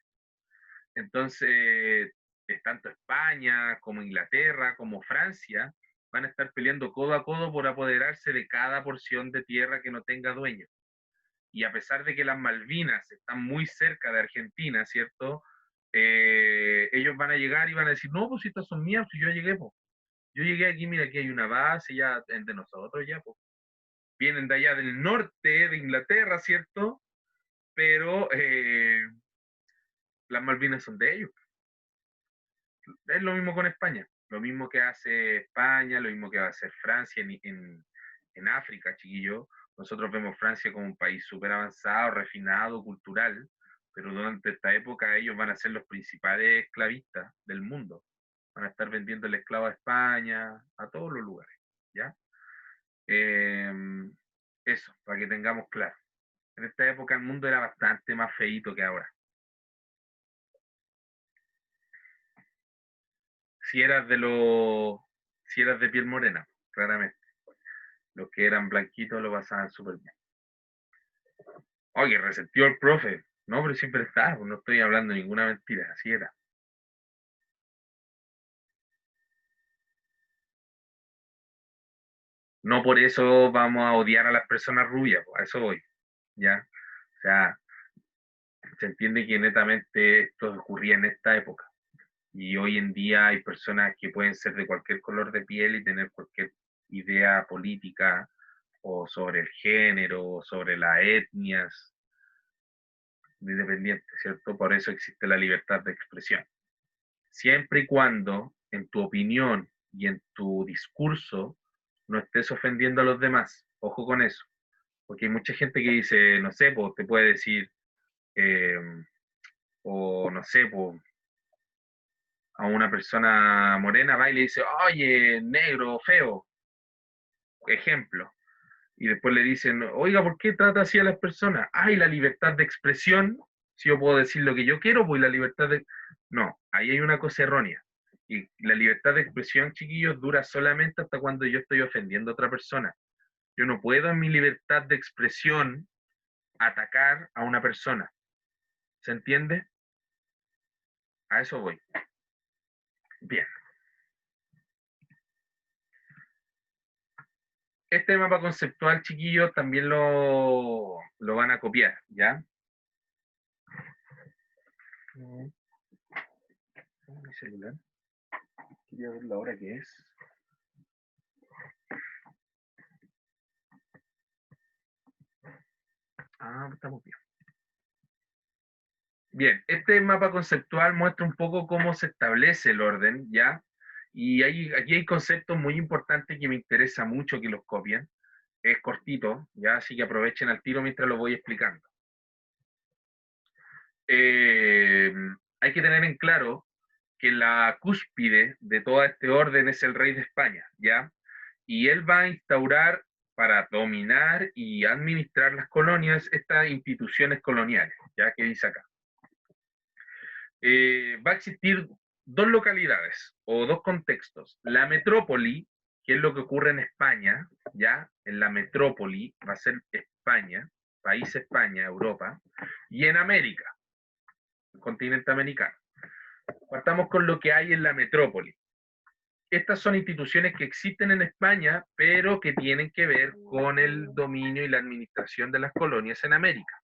Entonces, tanto España como Inglaterra como Francia van a estar peleando codo a codo por apoderarse de cada porción de tierra que no tenga dueño. Y a pesar de que las Malvinas están muy cerca de Argentina, ¿cierto? Ellos van a llegar y van a decir, no, pues estas son mías, pues yo llegué, pues. Yo llegué aquí, mira, aquí hay una base ya de nosotros, ya, pues. Vienen de allá del norte de Inglaterra, ¿cierto? Pero las Malvinas son de ellos. Es lo mismo con España, lo mismo que hace España, lo mismo que va a hacer Francia en África, chiquillo. Nosotros vemos Francia como un país súper avanzado, refinado, cultural, pero durante esta época ellos van a ser los principales esclavistas del mundo. Van a estar vendiendo el esclavo a España, a todos los lugares, ¿ya? Eso, para que tengamos claro. En esta época el mundo era bastante más feíto que ahora. Si eras si eras de piel morena, claramente. Los que eran blanquitos lo pasaban súper bien. Oye, resentió el profe. No, pero siempre está, no estoy hablando ninguna mentira, así era. No por eso vamos a odiar a las personas rubias, a eso voy, ¿ya? O sea, se entiende que netamente esto ocurría en esta época. Y hoy en día hay personas que pueden ser de cualquier color de piel y tener cualquier idea política o sobre el género, o sobre las etnias, independiente, ¿cierto? Por eso existe la libertad de expresión. Siempre y cuando en tu opinión y en tu discurso no estés ofendiendo a los demás. Ojo con eso. Porque hay mucha gente que dice, no sé, pues te puede decir, eh, o no sé, pues a una persona morena va y le dice, oye, negro, feo, ejemplo. Y después le dicen, oiga, ¿por qué trata así a las personas? Ay, la libertad de expresión, si yo puedo decir lo que yo quiero, pues la libertad de... No, ahí hay una cosa errónea. Y la libertad de expresión, chiquillos, dura solamente hasta cuando yo estoy ofendiendo a otra persona. Yo no puedo en mi libertad de expresión atacar a una persona. ¿Se entiende? A eso voy. Bien. Este mapa conceptual, chiquillos, también lo van a copiar, ¿ya? celular. Quería ver la hora que es. Ah, estamos bien. Bien, este mapa conceptual muestra un poco cómo se establece el orden, ¿ya? Y aquí hay conceptos muy importantes que me interesa mucho que los copien. Es cortito, ¿ya? Así que aprovechen al tiro mientras lo voy explicando. Hay que tener en claro que la cúspide de todo este orden es el rey de España, ¿ya? Y él va a instaurar para dominar y administrar las colonias estas instituciones coloniales, ¿ya? Que dice acá. Va a existir dos localidades o dos contextos. La metrópoli, que es lo que ocurre en España, ¿ya? En la metrópoli va a ser España, país España, Europa, y en América, el continente americano. Partamos con lo que hay en la metrópoli. Estas son instituciones que existen en España, pero que tienen que ver con el dominio y la administración de las colonias en América.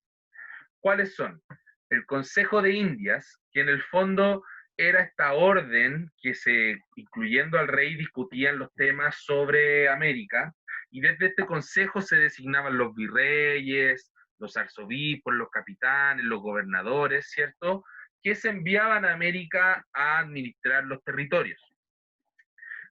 ¿Cuáles son? El Consejo de Indias, que en el fondo era esta orden que incluyendo al rey, discutían los temas sobre América, y desde este consejo se designaban los virreyes, los arzobispos, los capitanes, los gobernadores, ¿cierto? Que se enviaban a América a administrar los territorios.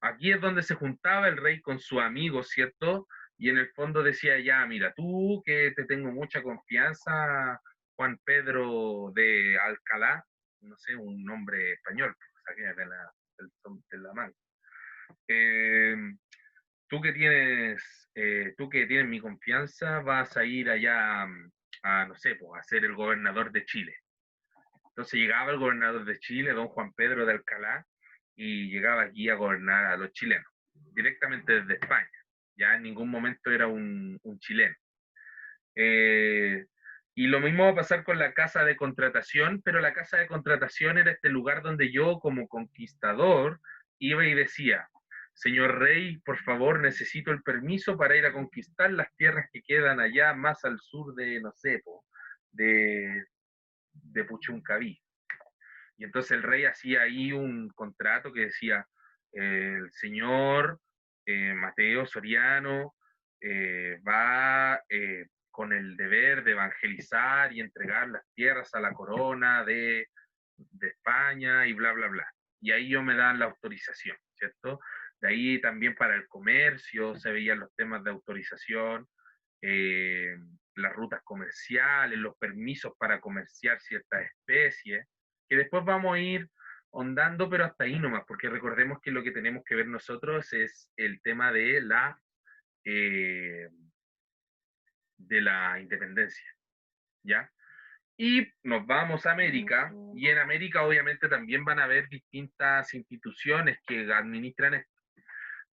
Aquí es donde se juntaba el rey con su amigo, ¿cierto? Y en el fondo decía, ya, mira, tú que te tengo mucha confianza, Juan Pedro de Alcalá, no sé, un nombre español, saqué de la mano. Eh, tú que tienes mi confianza, vas a ir allá a, no sé, pues, a ser el gobernador de Chile. Entonces llegaba el gobernador de Chile, don Juan Pedro de Alcalá, y llegaba aquí a gobernar a los chilenos, directamente desde España. Ya en ningún momento era un chileno. Y lo mismo va a pasar con la casa de contratación, pero la casa de contratación era este lugar donde yo, como conquistador, iba y decía, señor rey, por favor, necesito el permiso para ir a conquistar las tierras que quedan allá más al sur de, no sé, de Puchuncaví. Y entonces el rey hacía ahí un contrato que decía, el señor Mateo Soriano va con el deber de evangelizar y entregar las tierras a la corona de España y bla, bla, bla. Y ahí yo me dan la autorización, ¿cierto? De ahí también para el comercio se veían los temas de autorización, eh, las rutas comerciales, los permisos para comerciar ciertas especies, que después vamos a ir ondando, pero hasta ahí nomás, porque recordemos que lo que tenemos que ver nosotros es el tema eh, de la independencia, ¿ya? Y nos vamos a América, y en América obviamente también van a haber distintas instituciones que administran esto.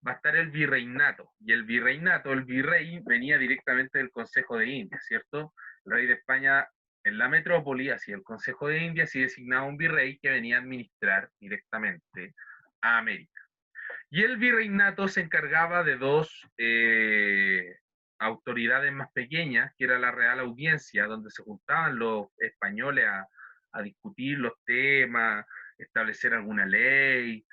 Va a estar el virreinato, y el virreinato, el virrey venía directamente del Consejo de Indias, ¿cierto? El rey de España en la metrópoli hacía el Consejo de Indias y designaba un virrey que venía a administrar directamente a América. Y el virreinato se encargaba de dos autoridades más pequeñas, que era la Real Audiencia, donde se juntaban los españoles a discutir los temas, establecer alguna ley,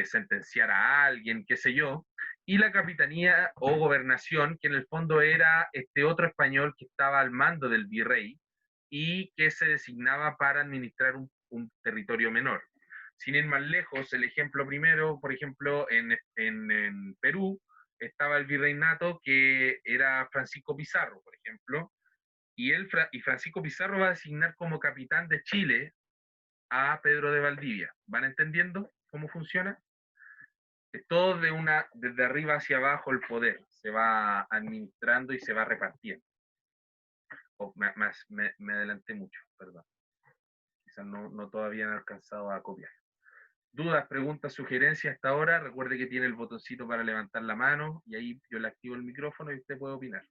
sentenciar a alguien, qué sé yo, y la capitanía o gobernación, que en el fondo era este otro español que estaba al mando del virrey y que se designaba para administrar un territorio menor. Sin ir más lejos, el ejemplo primero, por ejemplo, en Perú estaba el virreinato que era Francisco Pizarro, por ejemplo, y Francisco Pizarro va a designar como capitán de Chile a Pedro de Valdivia. ¿Van entendiendo cómo funciona? Es todo desde arriba hacia abajo el poder, se va administrando y se va repartiendo. Oh, me adelanté mucho, perdón. Quizás no todavía han alcanzado a copiar. Dudas, preguntas, sugerencias hasta ahora. Recuerde que tiene el botoncito para levantar la mano y ahí yo le activo el micrófono y usted puede opinar.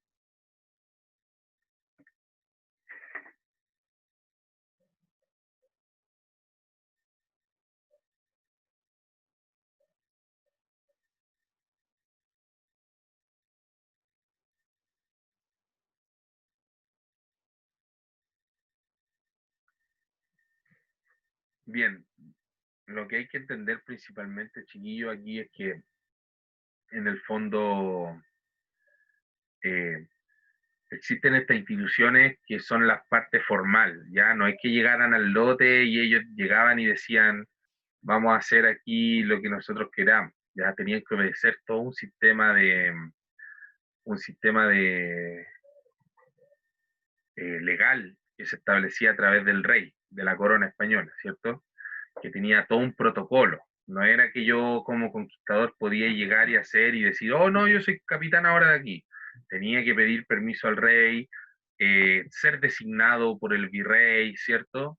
Bien, lo que hay que entender principalmente, chiquillo, aquí es que en el fondo existen estas instituciones que son la parte formal, ¿ya? No es que llegaran al lote y ellos llegaban y decían, vamos a hacer aquí lo que nosotros queramos, ya tenían que obedecer todo un sistema de legal que se establecía a través del rey, de la corona española, ¿cierto? Que tenía todo un protocolo. No era que yo como conquistador podía llegar y hacer y decir, oh no, yo soy capitán ahora de aquí. Tenía que pedir permiso al rey, ser designado por el virrey, ¿cierto?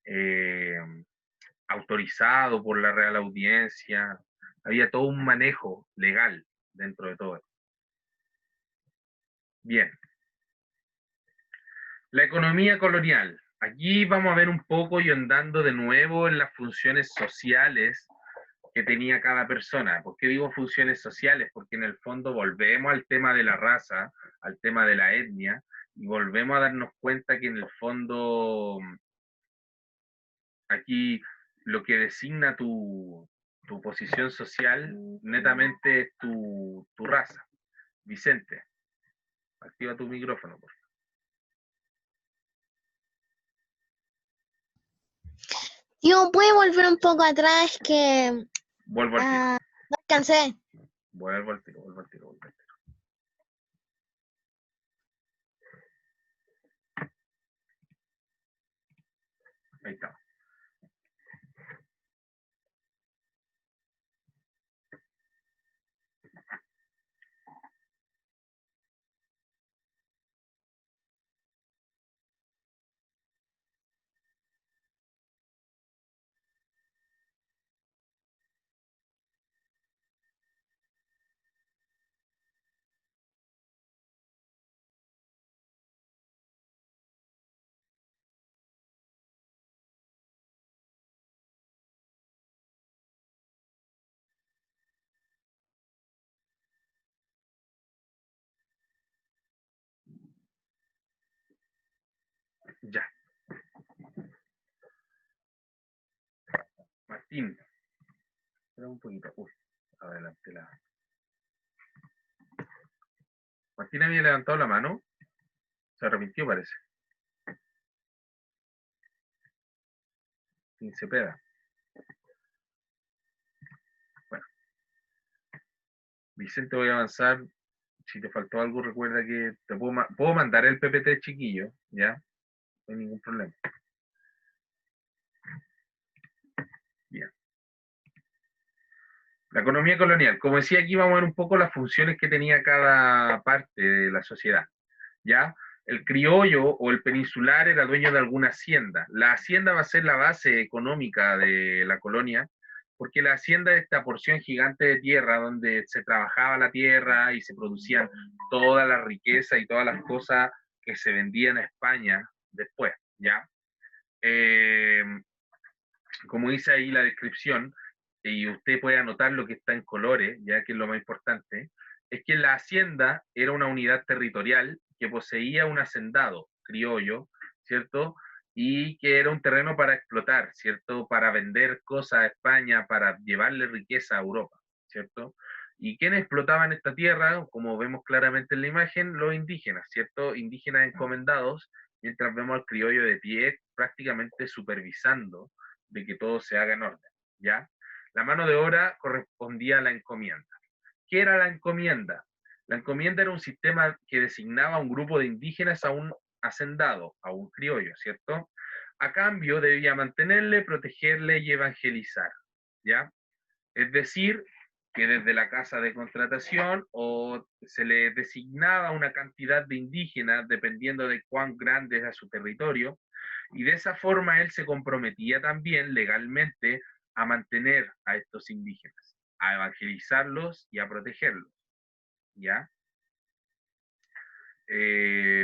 Eh, autorizado por la Real Audiencia. Había todo un manejo legal dentro de todo esto. Bien. La economía colonial. Aquí vamos a ver un poco y andando de nuevo en las funciones sociales que tenía cada persona. ¿Por qué digo funciones sociales? Porque en el fondo volvemos al tema de la raza, al tema de la etnia, y volvemos a darnos cuenta que en el fondo aquí lo que designa tu posición social netamente es tu raza. Vicente, activa tu micrófono, por favor. Tío, ¿puede volver un poco atrás que Vuelvo al tiro. no alcancé? Vuelvo al tiro, vuelvo al tiro, vuelvo al tiro. Ahí está. Ya. Martín. Espera un poquito. Uy, adelante la. Martín había levantado la mano. Se arrepintió, parece. Sin Cepeda. Bueno. Vicente, voy a avanzar. Si te faltó algo, recuerda que te puedo mandar el PPT chiquillo, ¿ya? No hay ningún problema. Bien. La economía colonial. Como decía, aquí vamos a ver un poco las funciones que tenía cada parte de la sociedad, ¿ya? El criollo o el peninsular era dueño de alguna hacienda. La hacienda va a ser la base económica de la colonia, porque la hacienda es esta porción gigante de tierra donde se trabajaba la tierra y se producían toda la riqueza y todas las cosas que se vendían a España después, ¿ya? Como dice ahí la descripción, y usted puede anotar lo que está en colores, ya que es lo más importante, es que la hacienda era una unidad territorial que poseía un hacendado criollo, ¿cierto? Y que era un terreno para explotar, ¿cierto? Para vender cosas a España, para llevarle riqueza a Europa, ¿cierto? ¿Y quiénes explotaban esta tierra? Como vemos claramente en la imagen, los indígenas, ¿cierto? Indígenas encomendados, mientras vemos al criollo de pie prácticamente supervisando de que todo se haga en orden, ¿ya? La mano de obra correspondía a la encomienda. ¿Qué era la encomienda? La encomienda era un sistema que designaba a un grupo de indígenas a un hacendado, a un criollo, ¿cierto? A cambio debía mantenerle, protegerle y evangelizar, ¿ya? Es decir, que desde la casa de contratación o se le designaba una cantidad de indígenas dependiendo de cuán grande era su territorio, y de esa forma él se comprometía también legalmente a mantener a estos indígenas, a evangelizarlos y a protegerlos, ¿ya?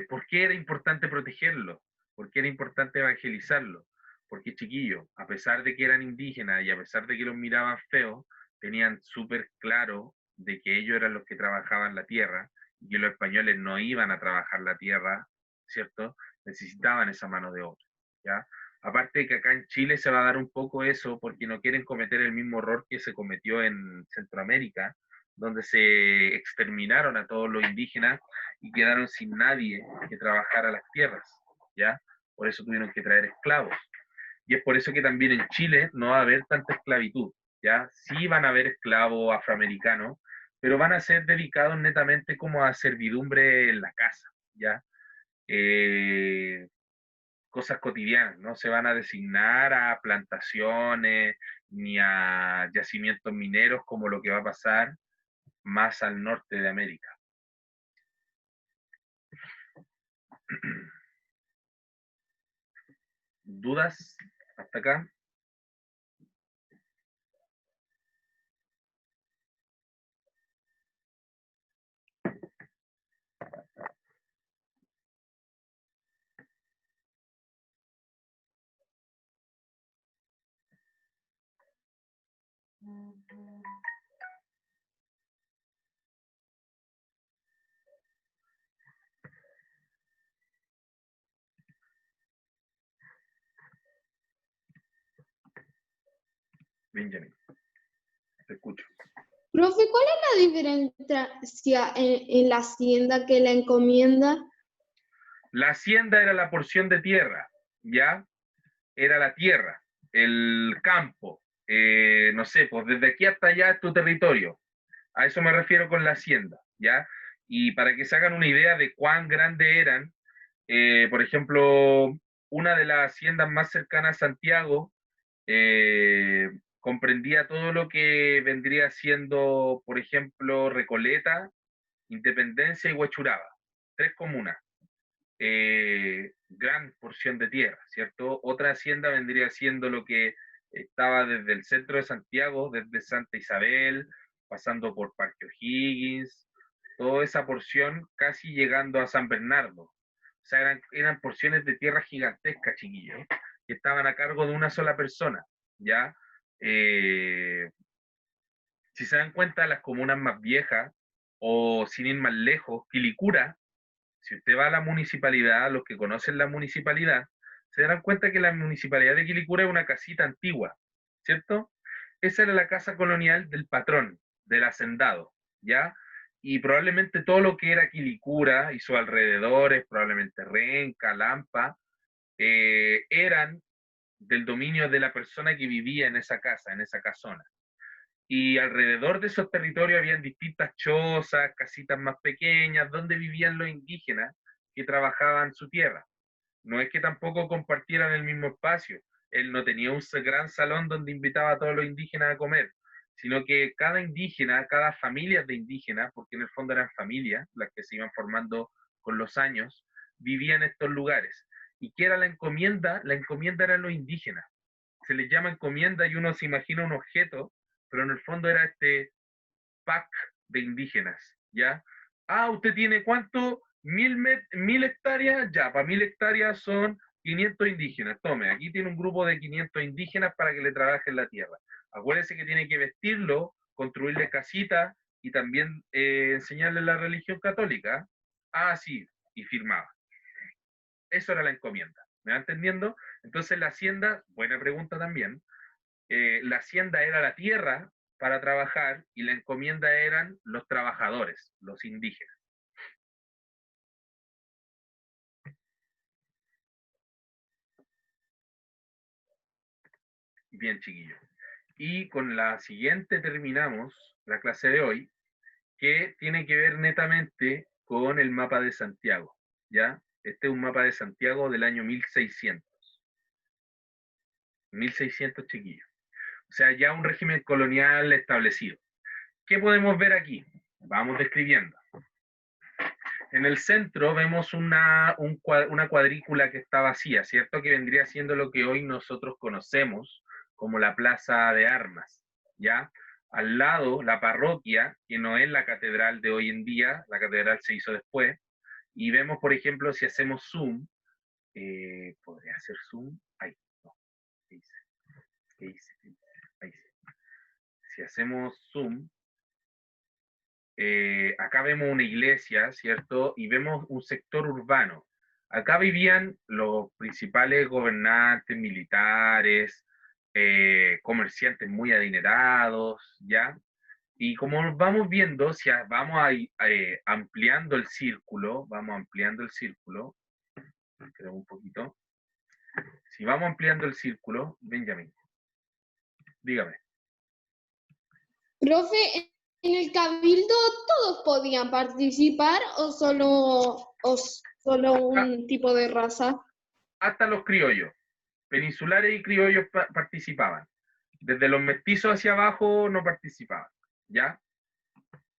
¿Por qué era importante protegerlos? ¿Por qué era importante evangelizarlos? Porque, chiquillos, a pesar de que eran indígenas y a pesar de que los miraban feos, tenían súper claro de que ellos eran los que trabajaban la tierra y que los españoles no iban a trabajar la tierra, ¿cierto? Necesitaban esa mano de obra, ¿ya? Aparte de que acá en Chile se va a dar un poco eso, porque no quieren cometer el mismo error que se cometió en Centroamérica, donde se exterminaron a todos los indígenas y quedaron sin nadie que trabajara las tierras, ¿ya? Por eso tuvieron que traer esclavos. Y es por eso que también en Chile no va a haber tanta esclavitud, ¿ya? Sí van a haber esclavos afroamericanos, pero van a ser dedicados netamente como a servidumbre en la casa, ¿ya? Cosas cotidianas, no se van a designar a plantaciones ni a yacimientos mineros como lo que va a pasar más al norte de América. ¿Dudas hasta acá? Benjamin, te escucho. Profe, ¿cuál es la diferencia en la hacienda que la encomienda? La hacienda era la porción de tierra, ¿ya? Era la tierra, el campo, no sé, pues desde aquí hasta allá es tu territorio. A eso me refiero con la hacienda, ¿ya? Y para que se hagan una idea de cuán grande eran, por ejemplo, una de las haciendas más cercanas a Santiago comprendía todo lo que vendría siendo, por ejemplo, Recoleta, Independencia y Huachuraba, 3 comunas. Gran porción de tierra, ¿cierto? Otra hacienda vendría siendo lo que estaba desde el centro de Santiago, desde Santa Isabel, pasando por Parque O'Higgins, toda esa porción casi llegando a San Bernardo. O sea, eran porciones de tierra gigantescas, chiquillos, que estaban a cargo de una sola persona, ¿ya? Si se dan cuenta, las comunas más viejas, o sin ir más lejos, Quilicura, si usted va a la municipalidad, los que conocen la municipalidad, se darán cuenta que la municipalidad de Quilicura es una casita antigua, ¿cierto? Esa era la casa colonial del patrón, del hacendado, ¿ya? Y probablemente todo lo que era Quilicura y sus alrededores, probablemente Renca, Lampa, eran del dominio de la persona que vivía en esa casa, en esa casona. Y alrededor de esos territorios habían distintas chozas, casitas más pequeñas, donde vivían los indígenas que trabajaban su tierra. No es que tampoco compartieran el mismo espacio. Él no tenía un gran salón donde invitaba a todos los indígenas a comer, sino que cada indígena, cada familia de indígenas, porque en el fondo eran familias las que se iban formando con los años, vivían en estos lugares. ¿Y qué era la encomienda? La encomienda eran los indígenas. Se les llama encomienda y uno se imagina un objeto, pero en el fondo era este pack de indígenas, ¿ya? Ah, ¿usted tiene cuánto? 1000 hectáreas, ya, para 1000 hectáreas son 500 indígenas. Tome, aquí tiene un grupo de 500 indígenas para que le trabajen la tierra. Acuérdese que tiene que vestirlo, construirle casitas y también enseñarle la religión católica. Ah, sí, y firmaba. Eso era la encomienda. ¿Me va entendiendo? Entonces la hacienda, buena pregunta también, la hacienda era la tierra para trabajar y la encomienda eran los trabajadores, los indígenas. Bien, chiquillos. Y con la siguiente terminamos la clase de hoy, que tiene que ver netamente con el mapa de Santiago, ¿ya? Este es un mapa de Santiago del año 1600. 1600, chiquillos. O sea, ya un régimen colonial establecido. ¿Qué podemos ver aquí? Vamos describiendo. En el centro vemos una cuadrícula que está vacía, ¿cierto? Que vendría siendo lo que hoy nosotros conocemos como la Plaza de Armas, ¿ya? Al lado, la parroquia, que no es la catedral de hoy en día, la catedral se hizo después, y vemos, por ejemplo, si hacemos zoom, ¿podría hacer zoom? Ahí, no, ¿qué hice? ¿Qué hice? Ahí sí. Si hacemos zoom, acá vemos una iglesia, ¿cierto? Y vemos un sector urbano. Acá vivían los principales gobernantes militares, comerciantes muy adinerados, ¿ya? Y como vamos viendo, si ampliando el círculo, creo un poquito. Si vamos ampliando el círculo, Benjamín, dígame. Profe, ¿en el cabildo todos podían participar o solo un tipo de raza? Hasta los criollos, peninsulares y criollos participaban. Desde los mestizos hacia abajo no participaban, ¿ya?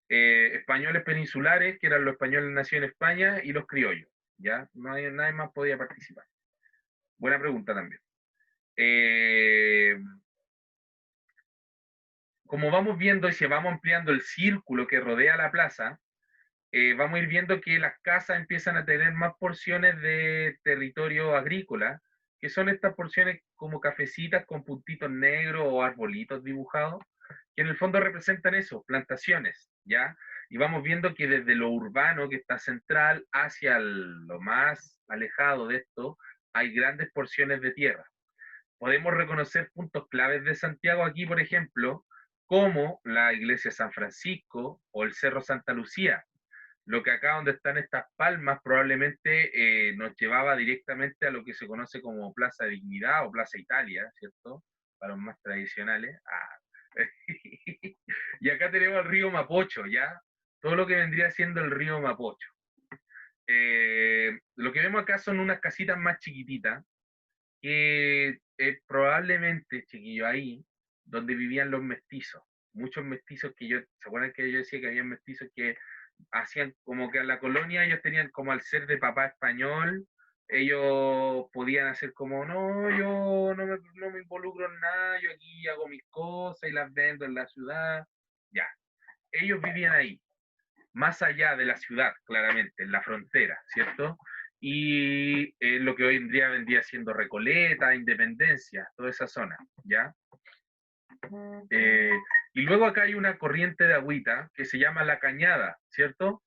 Españoles peninsulares, que eran los españoles nacidos en España, y los criollos, ¿ya? Nadie más podía participar. Buena pregunta también. Como vamos viendo y si vamos ampliando el círculo que rodea la plaza, vamos a ir viendo que las casas empiezan a tener más porciones de territorio agrícola, que son estas porciones como cafecitas con puntitos negros o arbolitos dibujados, que en el fondo representan eso, plantaciones, ¿ya? Y vamos viendo que desde lo urbano, que está central, hacia lo más alejado de esto, hay grandes porciones de tierra. Podemos reconocer puntos claves de Santiago aquí, por ejemplo, como la iglesia San Francisco o el Cerro Santa Lucía. Lo que acá donde están estas palmas probablemente nos llevaba directamente a lo que se conoce como Plaza Dignidad o Plaza Italia, ¿cierto? Para los más tradicionales. Y acá tenemos el río Mapocho, ¿ya? Todo lo que vendría siendo el río Mapocho. Lo que vemos acá son unas casitas más chiquititas, que probablemente, chiquillo, ahí donde vivían los mestizos. Muchos mestizos ¿se acuerdan que yo decía que había mestizos que hacían como que a la colonia ellos tenían como al ser de papá español, ellos podían hacer como, no, yo no me involucro en nada, yo aquí hago mis cosas y las vendo en la ciudad, ya. Ellos vivían ahí, más allá de la ciudad, claramente, en la frontera, ¿cierto? Y lo que hoy en día vendría siendo Recoleta, Independencia, toda esa zona, ¿ya? Y luego acá hay una corriente de agüita que se llama La Cañada, ¿cierto?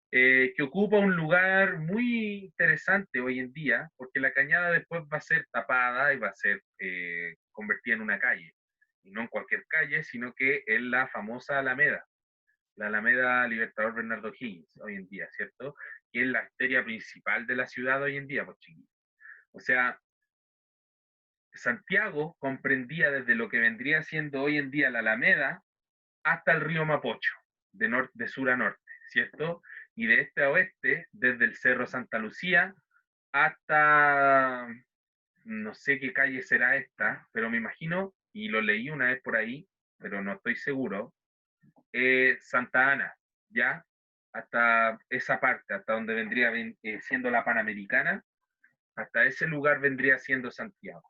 Que ocupa un lugar muy interesante hoy en día, porque la cañada después va a ser tapada y va a ser convertida en una calle. Y no en cualquier calle, sino que en la famosa Alameda, la Alameda Libertador Bernardo Higgins, hoy en día, ¿cierto? Que es la arteria principal de la ciudad hoy en día, pues chiquillos. O sea, Santiago comprendía desde lo que vendría siendo hoy en día la Alameda hasta el río Mapocho, de sur a norte, ¿cierto? Y de este a oeste, desde el Cerro Santa Lucía hasta, no sé qué calle será esta, pero me imagino, y lo leí una vez por ahí, pero no estoy seguro, Santa Ana, ¿ya? Hasta esa parte, hasta donde vendría siendo la Panamericana, hasta ese lugar vendría siendo Santiago.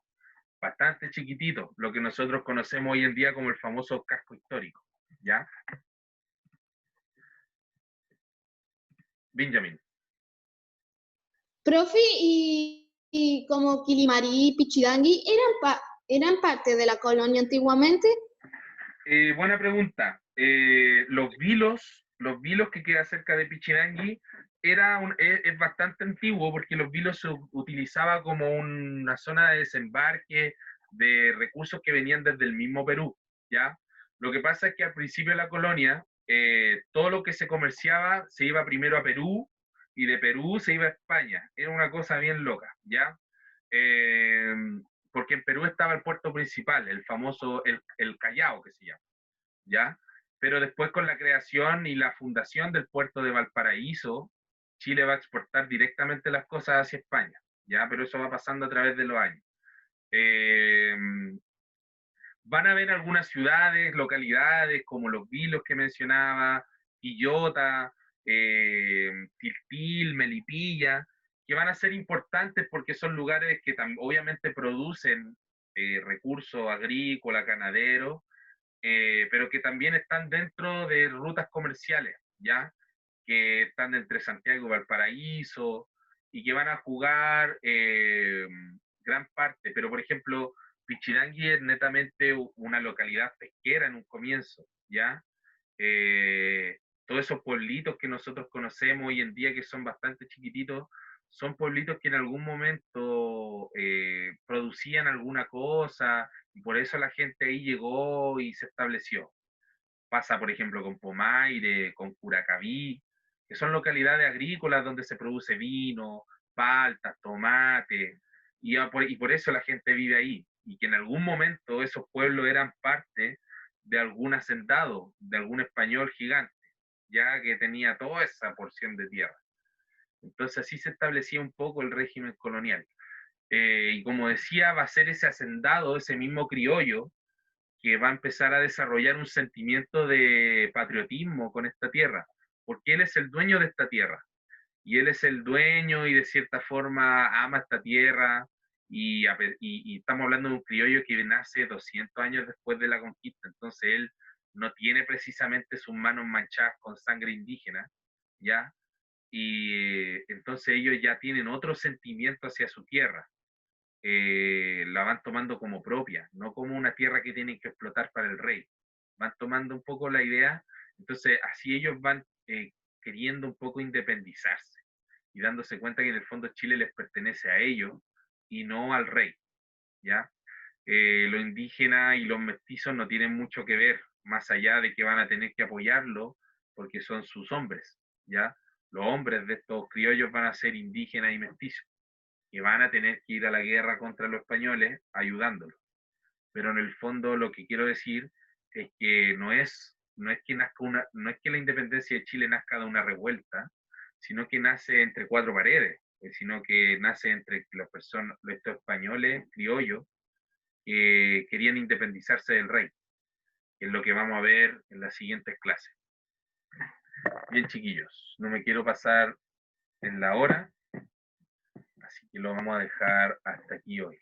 Bastante chiquitito, lo que nosotros conocemos hoy en día como el famoso casco histórico, ¿ya? Benjamin. Profe, y como Quilimarí y Pichidangui eran parte de la colonia antiguamente. Buena pregunta. Los vilos que queda cerca de Pichidangui es bastante antiguo porque los vilos se utilizaba como una zona de desembarque de recursos que venían desde el mismo Perú, ¿ya? Lo que pasa es que al principio de la colonia, todo lo que se comerciaba se iba primero a Perú y de Perú se iba a España. Era una cosa bien loca, ¿ya? Porque en Perú estaba el puerto principal, el famoso, el Callao, que se llama, ¿ya? Pero después con la creación y la fundación del puerto de Valparaíso, Chile va a exportar directamente las cosas hacia España, ¿ya? Pero eso va pasando a través de los años. Van a haber algunas ciudades, localidades, como Los Vilos que mencionaba, Quillota, Tiltil, Melipilla, que van a ser importantes porque son lugares que obviamente producen recursos agrícolas, ganaderos, pero que también están dentro de rutas comerciales, ¿ya? Que están entre Santiago y Valparaíso y que van a jugar gran parte. Pero, por ejemplo, Pichidangui es netamente una localidad pesquera en un comienzo, ¿ya? Todos esos pueblitos que nosotros conocemos hoy en día, que son bastante chiquititos, son pueblitos que en algún momento producían alguna cosa, y por eso la gente ahí llegó y se estableció. Pasa, por ejemplo, con Pomaire, con Curacaví, que son localidades agrícolas donde se produce vino, paltas, tomate, y por eso la gente vive ahí, y que en algún momento esos pueblos eran parte de algún hacendado, de algún español gigante, ya que tenía toda esa porción de tierra. Entonces así se establecía un poco el régimen colonial. Y como decía, va a ser ese hacendado, ese mismo criollo, que va a empezar a desarrollar un sentimiento de patriotismo con esta tierra, porque él es el dueño de esta tierra, y él es el dueño y de cierta forma ama esta tierra, y estamos hablando de un criollo que nace 200 años después de la conquista, entonces él no tiene precisamente sus manos manchadas con sangre indígena, ¿ya? Y entonces ellos ya tienen otro sentimiento hacia su tierra, la van tomando como propia, no como una tierra que tienen que explotar para el rey. Van tomando un poco la idea, entonces así ellos van queriendo un poco independizarse y dándose cuenta que en el fondo Chile les pertenece a ellos y no al rey, ¿ya? Los indígenas y los mestizos no tienen mucho que ver, más allá de que van a tener que apoyarlo porque son sus hombres, ¿ya? Los hombres de estos criollos van a ser indígenas y mestizos, que van a tener que ir a la guerra contra los españoles ayudándolos. Pero en el fondo lo que quiero decir es que no es que nazca no es que la independencia de Chile nazca de una revuelta, sino que nace entre cuatro paredes, sino que nace entre las personas, estos españoles criollos que querían independizarse del rey, que es lo que vamos a ver en las siguientes clases. Bien, chiquillos, no me quiero pasar en la hora, así que lo vamos a dejar hasta aquí hoy.